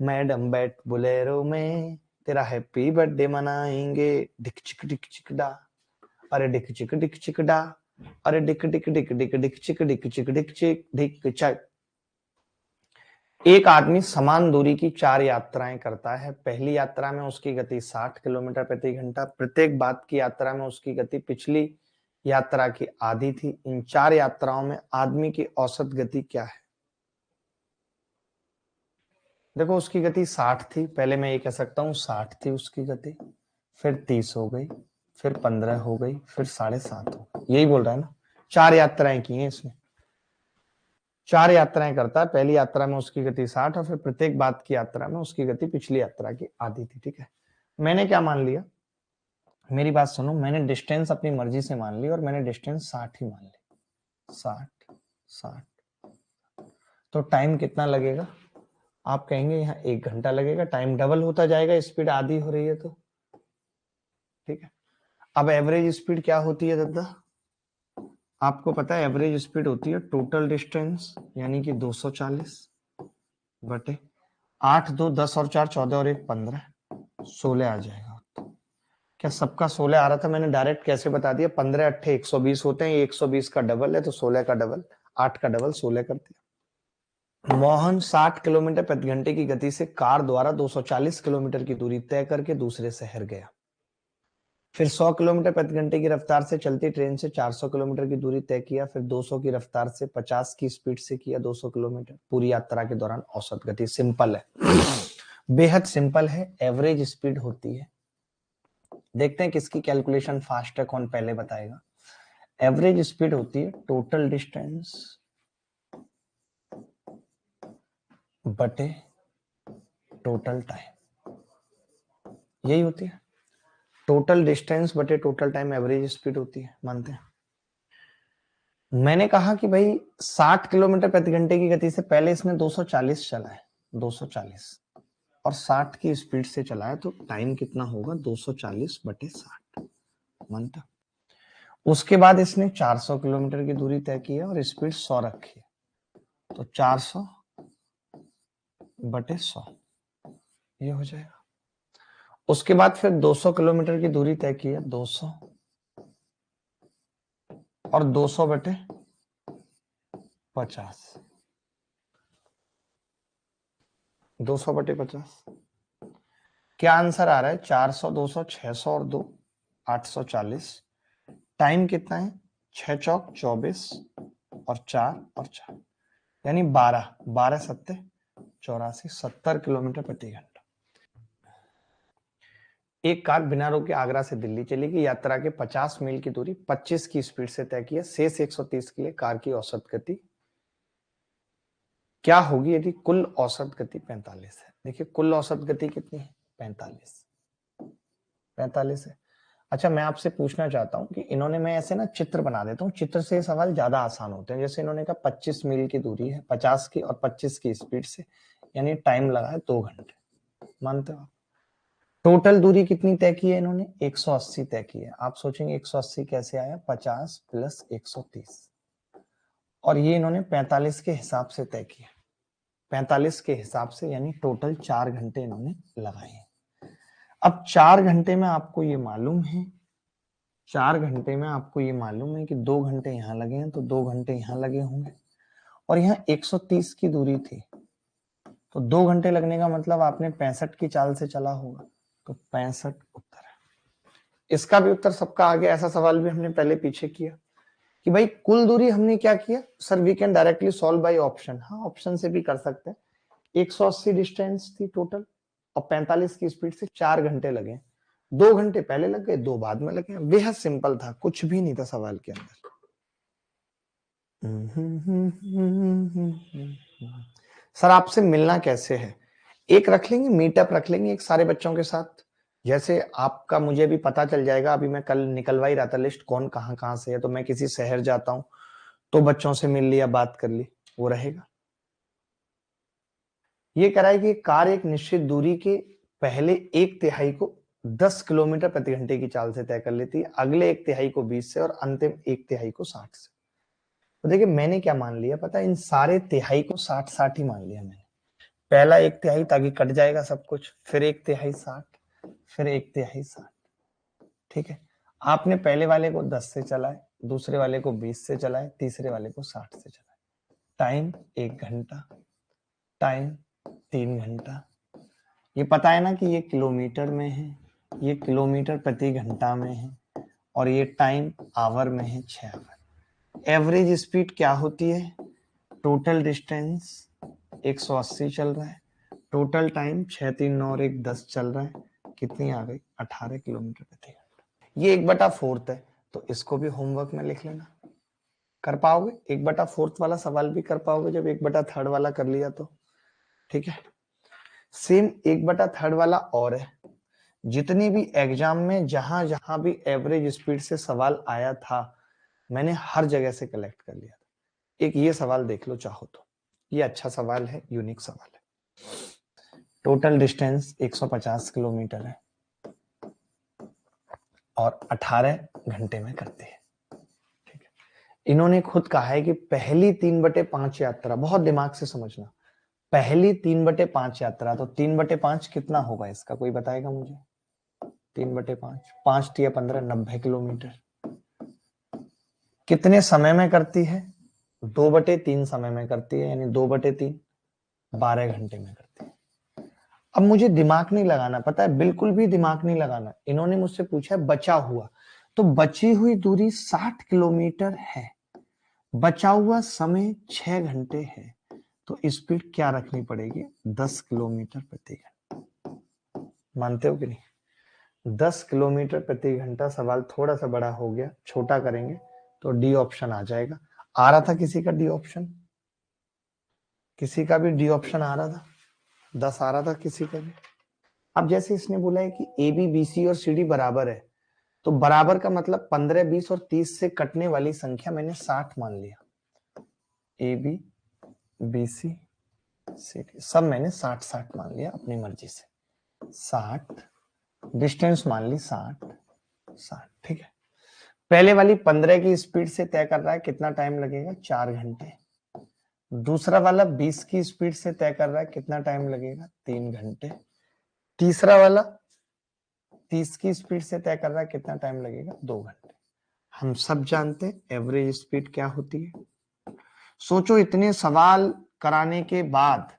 S1: मैडम बैठ बुलेरो में तेरा हैप्पी बर्थडे मनाएंगे, डिक चिक डा, अरे डिक चिक डा, अरे Dick Dick Dick Dick Dick चिक डिक चिक डिक चिक डिक चक। एक आदमी समान दूरी की 4 यात्राएं करता है। पहली यात्रा में उसकी गति 60 किलोमीटर प्रति घंटा, प्रत्येक बाद की यात्रा में उसकी गति पिछली यात्रा की आधी थी। इन 4 यात्राओं में आदमी की औसत गति क्या है। देखो उसकी गति 60 थी, पहले मैं ये कह सकता हूं 60 थी उसकी गति, फिर 30 हो गई, फिर 15 हो गई, फिर 7.5 हो गई, यही बोल रहा है ना। 4 यात्राएं की हैं इसने, 4 यात्राएं करता है, पहली यात्रा में उसकी गति 60 और फिर प्रत्येक बाद की यात्रा में उसकी गति पिछली यात्रा की आधी थी। ठीक है, मैंने क्या मान लिया, मेरी बात सुनो, मैंने डिस्टेंस अपनी मर्जी से मान ली और मैंने डिस्टेंस 60 ही मान ली, 60। तो टाइम कितना लगेगा, आप कहेंगे यहाँ 1 घंटा लगेगा, टाइम डबल होता जाएगा, स्पीड आधी हो रही है तो। ठीक है, अब एवरेज स्पीड क्या होती है दादा, आपको पता है एवरेज स्पीड होती है टोटल डिस्टेंस यानी कि 240 बटे 8 2 10 और 4 14 और 1 15, 16 आ जाएगा। क्या सबका 16 आ रहा था, मैंने डायरेक्ट कैसे बता दिया, 15 अट्ठे 120 होते हैं, 120 का डबल है तो 16 का डबल, 8 का डबल 16 कर दिया। मोहन 60 किलोमीटर प्रति घंटे की गति से कार द्वारा 240 किलोमीटर की दूरी तय करके दूसरे शहर गया। फिर 100 किलोमीटर प्रति घंटे की रफ्तार से चलती ट्रेन से 400 किलोमीटर की दूरी तय किया। फिर 200 की रफ्तार से 50 की स्पीड से किया 200 किलोमीटर। पूरी यात्रा के दौरान औसत गति, सिंपल है, बेहद सिंपल है, एवरेज स्पीड होती है। देखते हैं किसकी कैलकुलेशन फास्ट है, कौन पहले बताएगा। एवरेज स्पीड होती है टोटल डिस्टेंस बटे टोटल टाइम, यही होती है, टोटल डिस्टेंस बटे टोटल टाइम एवरेज स्पीड होती है, मानते हैं। मैंने कहा कि भाई 60 किलोमीटर प्रति घंटे की गति से पहले इसने 240 चला है, 240 और 60 की स्पीड से चला है, तो टाइम कितना होगा 240 बटे 60, मानते। उसके बाद इसने 400 किलोमीटर की दूरी तय की है और स्पीड 100 रखी है, तो 400 बटे 100 ये हो जाएगा। उसके बाद फिर 200 किलोमीटर की दूरी तय की है, 200 और 200 बटे 50, 200 बटे 50, क्या आंसर आ रहा है, 400 200 600 और 2 840। टाइम कितना है, 6 चौक 24 और 4 और 4 यानी 12 12 सत्ते 84, 70 किलोमीटर प्रति घंटा। एक कार बिना रोके आगरा से दिल्ली चलेगी, यात्रा के 50 मील की दूरी 25 की स्पीड से तय की है। शेष 130 के लिए कार की औसत गति क्या होगी यदि कुल औसत गति 45 है। देखिए कुल औसत गति कितनी है, 45 है। अच्छा मैं आपसे पूछना चाहता हूं कि इन्होंने, मैं ऐसे ना चित्र बना देता हूं, चित्र से सवाल ज्यादा आसान होते हैं। जैसे इन्होंने कहा 25 मील की दूरी है 50 की और 25 की स्पीड से, यानी टाइम लगा है 2 घंटे, मानते हो। टोटल दूरी कितनी तय की है इन्होंने, 180 तय की है। आप सोचेंगे 180 कैसे आया, 50 प्लस 130 और ये इन्होंने 45 के हिसाब से तय किया, 45 के हिसाब से, यानी टोटल 4 घंटे इन्होंने लगाए। अब 4 घंटे में आपको ये मालूम है, 4 घंटे में आपको ये मालूम है कि 2 घंटे यहाँ लगे हैं तो 2 घंटे यहाँ लगे होंगे और यहाँ 130 की दूरी थी, तो 2 घंटे लगने का मतलब आपने 65 की चाल से चला होगा, तो 65 उत्तर है। इसका भी उत्तर सबका आ गया। ऐसा सवाल भी हमने पहले पीछे किया कि भाई कुल दूरी हमने क्या किया, sir we can directly solve by option. हाँ ऑप्शन से भी कर सकते हैं। 180 डिस्टेंस थी टोटल और 45 की स्पीड से 4 घंटे लगे, 2 घंटे पहले लग गए 2 बाद में लगे। बेहद सिंपल था, कुछ भी नहीं था सवाल के अंदर। सर आपसे मिलना कैसे है, एक रख लेंगे मीटअप रख लेंगे एक सारे बच्चों के साथ, जैसे आपका मुझे भी पता चल जाएगा। अभी मैं कल निकलवा ही रहा था लिस्ट कौन कहाँ कहाँ से है, तो मैं किसी शहर जाता हूँ तो बच्चों से मिल लिया, बात कर ली, वो रहेगा। ये कराए कि कार एक निश्चित दूरी के पहले 1/3 को 10 किलोमीटर प्रति घंटे की चाल से तय कर लेती है, अगले 1/3 को 20 से और अंतिम 1/3 को 60 से। तो देखिए मैंने क्या मान लिया पता है, इन सारे तिहाई को 60-60 ही मान लिया मैंने। पहला 1/3 ताकि कट जाएगा सब कुछ, फिर 1/3 60, फिर 1/3 60। ठीक है, आपने पहले वाले को 10 से चलाए, दूसरे वाले को 20 से चलाए, तीसरे वाले को 60 से चलाए। टाइम 1 घंटा, टाइम 3 घंटा। ये पता है ना कि ये किलोमीटर में है, ये किलोमीटर प्रति घंटा में है और ये टाइम आवर में है, 6 आवर। एवरेज स्पीड क्या होती है, टोटल डिस्टेंस 180 चल रहा है, टोटल टाइम 6 3 9 और 1 10 चल रहा है, कितनी आ गई 18 किलोमीटर प्रति घंटा। ये 1/4 है, तो इसको भी होमवर्क में लिख लेना। कर पाओगे? 1/4 वाला सवाल भी कर पाओगे जब 1/3 वाला कर लिया तो। ठीक है, सेम 1/3 वाला और है। जितनी भी एग्जाम में जहां जहां भी एवरेज स्पीड से सवाल आया था, मैंने हर जगह से कलेक्ट कर लिया था। एक ये सवाल देख लो चाहो तो, ये अच्छा सवाल है, यूनिक सवाल है। टोटल डिस्टेंस 150 किलोमीटर है और 18 घंटे में करते हैं। ठीक है, इन्होंने खुद कहा है कि पहली 3/5 यात्रा, बहुत दिमाग से समझना, पहली 3/5 यात्रा, तो 3/5 कितना होगा इसका, कोई बताएगा मुझे? 3/5, 5×3 = 15, 90 किलोमीटर। कितने समय में करती है? 2/3 समय में करती है, यानी 2/3 12 घंटे में करती है। अब मुझे दिमाग नहीं लगाना, पता है, बिल्कुल भी दिमाग नहीं लगाना। इन्होंने मुझसे पूछा है बचा हुआ, तो बची हुई दूरी 60 किलोमीटर है, बचा हुआ समय 6 घंटे है, तो स्पीड क्या रखनी पड़ेगी? 10 किलोमीटर प्रति घंटा। मानते हो कि नहीं? 10 किलोमीटर प्रति घंटा। सवाल थोड़ा सा बड़ा हो गया, छोटा करेंगे तो डी ऑप्शन आ जाएगा। आ रहा था किसी का डी ऑप्शन? किसी का भी डी ऑप्शन आ रहा था? 10 आ रहा था किसी का भी? अब जैसे इसने बोला है कि ए बी बी सी और सी डी बराबर है, तो बराबर का मतलब 15, 20 और 30 से कटने वाली संख्या मैंने 60 मान लिया। A B B C C D सब मैंने 60-60 मान लिया अपनी मर्जी से। 60, डिस्टेंस मान ली 60। ठीक है, पहले वाली 15 की स्पीड से तय कर रहा है कितना टाइम लगेगा? 4 घंटे। दूसरा वाला 20 की स्पीड से तय कर रहा है कितना टाइम लगेगा? 3 घंटे। तीसरा वाला 30 की स्पीड से तय कर रहा है कितना टाइम लगेगा? 2 घंटे। हम सब जानते हैं एवरेज स्पीड क्या होती है। सोचो, इतने सवाल कराने के बाद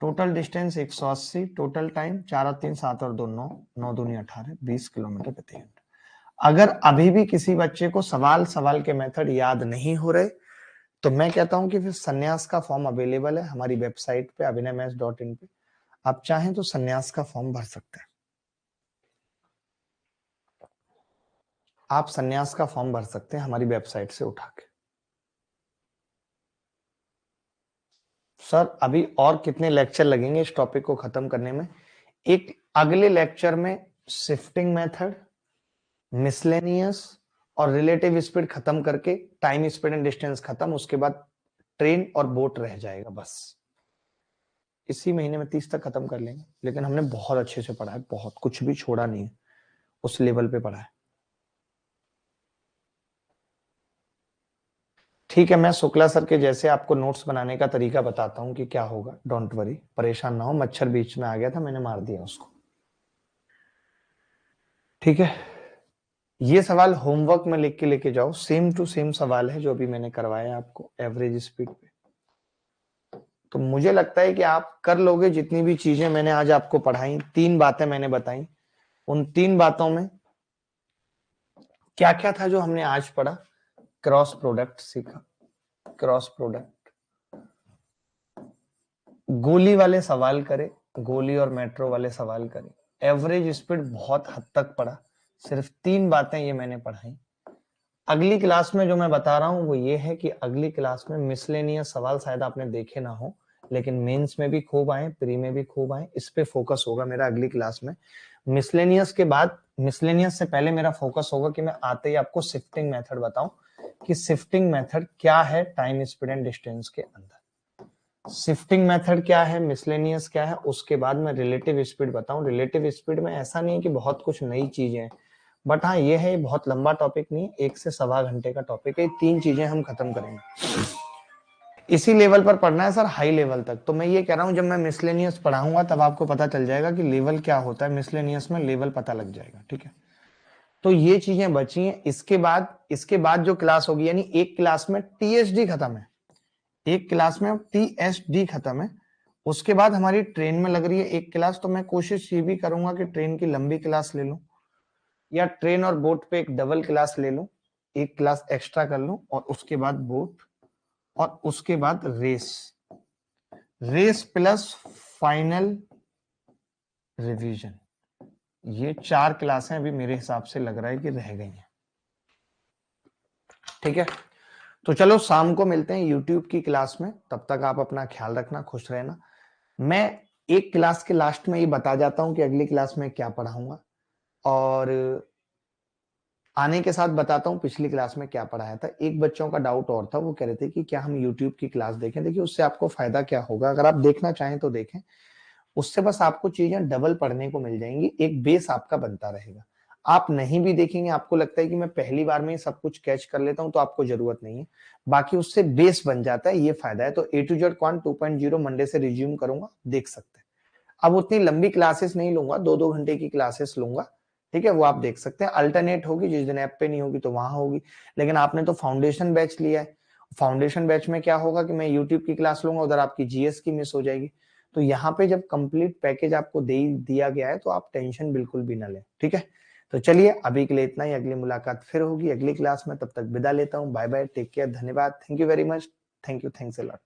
S1: टोटल डिस्टेंस 180, टोटल टाइम 4 और 3 7 और 2 9, 9 दूनी 18, 20 किलोमीटर प्रति घंटा। अगर अभी भी किसी बच्चे को सवाल सवाल के मेथड याद नहीं हो रहे, तो मैं कहता हूं कि फिर संन्यास का फॉर्म अवेलेबल है हमारी वेबसाइट पे abhinaymaths.in पे। आप चाहें तो संन्यास का फॉर्म भर सकते हैं। आप संन्यास का फॉर्म भर सकते हैं हमारी वेबसाइट से उठा के। सर अभी और कितने लेक्चर लगेंगे इस टॉपिक को खत्म करने में? एक अगले लेक्चर में शिफ्टिंग मेथड, मिसलेनियस और रिलेटिव स्पीड खत्म करके टाइम स्पीड एंड डिस्टेंस खत्म, उसके बाद ट्रेन और बोट रह जाएगा। बस इसी महीने में 30 तक खत्म कर लेंगे। लेकिन हमने बहुत अच्छे से पढ़ा है, बहुत, कुछ भी छोड़ा नहीं है, उस लेवल पे पढ़ा है। ठीक है, मैं शुक्ला सर के जैसे आपको नोट्स बनाने का तरीका बताता हूं कि क्या होगा। डोंट वरी, परेशान ना हो। मच्छर बीच में आ गया था, मैंने मार दिया उसको। ठीक है, ये सवाल होमवर्क में लिख के लेके जाओ, सेम टू सेम सवाल है जो अभी मैंने करवाया आपको एवरेज स्पीड पे। तो मुझे लगता है कि आप कर लोगे। जितनी भी चीजें मैंने आज आपको पढ़ाई, 3 बातें मैंने बताई, उन 3 बातों में क्या क्या था जो हमने आज पढ़ा? क्रॉस प्रोडक्ट सीखा, क्रॉस प्रोडक्ट, गोली वाले सवाल करे, गोली और मेट्रो वाले सवाल करे, एवरेज स्पीड बहुत हद तक पढ़ा। सिर्फ 3 बातें ये मैंने पढ़ाई। अगली क्लास में जो मैं बता रहा हूं वो ये है कि अगली क्लास में मिसलेनियस सवाल शायद आपने देखे ना हो, लेकिन मेंस में भी खूब आए, प्री में भी खूब आए। इस पे फोकस होगा मेरा अगली क्लास में। मिसलेनियस के बाद, मिसलेनियस से पहले मेरा फोकस होगा कि मैं आते ही आपको शिफ्टिंग मेथड बताऊं कि शिफ्टिंग मेथड क्या है टाइम स्पीड एंड डिस्टेंस के अंदर। शिफ्टिंग मेथड क्या है, मिसलेनियस क्या है, उसके बाद मैं रिलेटिव स्पीड बताऊं। रिलेटिव स्पीड में ऐसा नहीं है कि बहुत कुछ नई चीजें हैं, बट हाँ ये है, बहुत लंबा टॉपिक नहीं है, 1 से सवा घंटे का टॉपिक है। 3 चीजें हम खत्म करेंगे। इसी लेवल पर पढ़ना है सर, हाई लेवल तक। तो मैं ये कह रहा हूं जब मैं मिसलेनियस पढ़ाऊंगा तब आपको पता चल जाएगा कि लेवल क्या होता है मिसलेनियस में, लेवल पता लग जाएगा। ठीक है, तो ये चीजें बची हैं। इसके बाद जो क्लास होगी, यानी एक क्लास में टीएसडी खत्म है, एक क्लास में टीएसडी खत्म है। उसके बाद हमारी ट्रेन में लग रही है एक क्लास, तो मैं कोशिश ये भी करूंगा कि ट्रेन की लंबी क्लास ले लूं, या ट्रेन और बोट पे एक डबल क्लास ले लूं, एक क्लास एक्स्ट्रा कर लूं, और उसके बाद बोट, और उसके बाद race, race plus final revision. ये 4 क्लासें अभी मेरे हिसाब से लग रहा है कि रह गई हैं। ठीक है, तो चलो शाम को मिलते हैं यूट्यूब की क्लास में, तब तक आप अपना ख्याल रखना, खुश रहना। मैं एक क्लास के लास्ट में ये बता जाता हूं कि अगली क्लास में क्या पढ़ाऊंगा, और आने के साथ बताता हूँ पिछली क्लास में क्या पढ़ाया था। एक बच्चों का डाउट और था, वो कह रहे थे कि क्या हम यूट्यूब की क्लास देखें। देखिए उससे आपको फायदा क्या होगा, अगर आप देखना चाहें तो देखें, उससे बस आपको चीजें डबल पढ़ने को मिल जाएंगी, एक बेस आपका बनता रहेगा। आप नहीं भी देखेंगे, आपको लगता है कि मैं पहली बार में ही सब कुछ कैच कर लेता हूं, तो आपको जरूरत नहीं है, बाकी उससे बेस बन जाता है, ये फायदा है। तो ए टू जेड क्वांट 2.0 मंडे से रिज्यूम करूंगा, देख सकते हैं। अब उतनी लंबी क्लासेस नहीं लूंगा, 2-2 घंटे की क्लासेस लूंगा, ठीक है, वो आप देख सकते हैं। अल्टरनेट होगी, जिस दिन ऐप पे नहीं होगी तो वहां होगी। लेकिन आपने तो फाउंडेशन बैच लिया है, फाउंडेशन बैच में क्या होगा कि मैं यूट्यूब की क्लास लूंगा, उधर आपकी जीएस की मिस हो जाएगी। तो यहाँ पे जब कंप्लीट पैकेज आपको दे दिया गया है, तो आप टेंशन बिल्कुल भी ना लें, ठीक है। तो चलिए अभी के लिए इतना ही, अगली मुलाकात फिर होगी अगली क्लास में, तब तक विदा लेता हूँ, बाय बाय, टेक केयर, धन्यवाद, thank you very much, thank you, thanks a lot.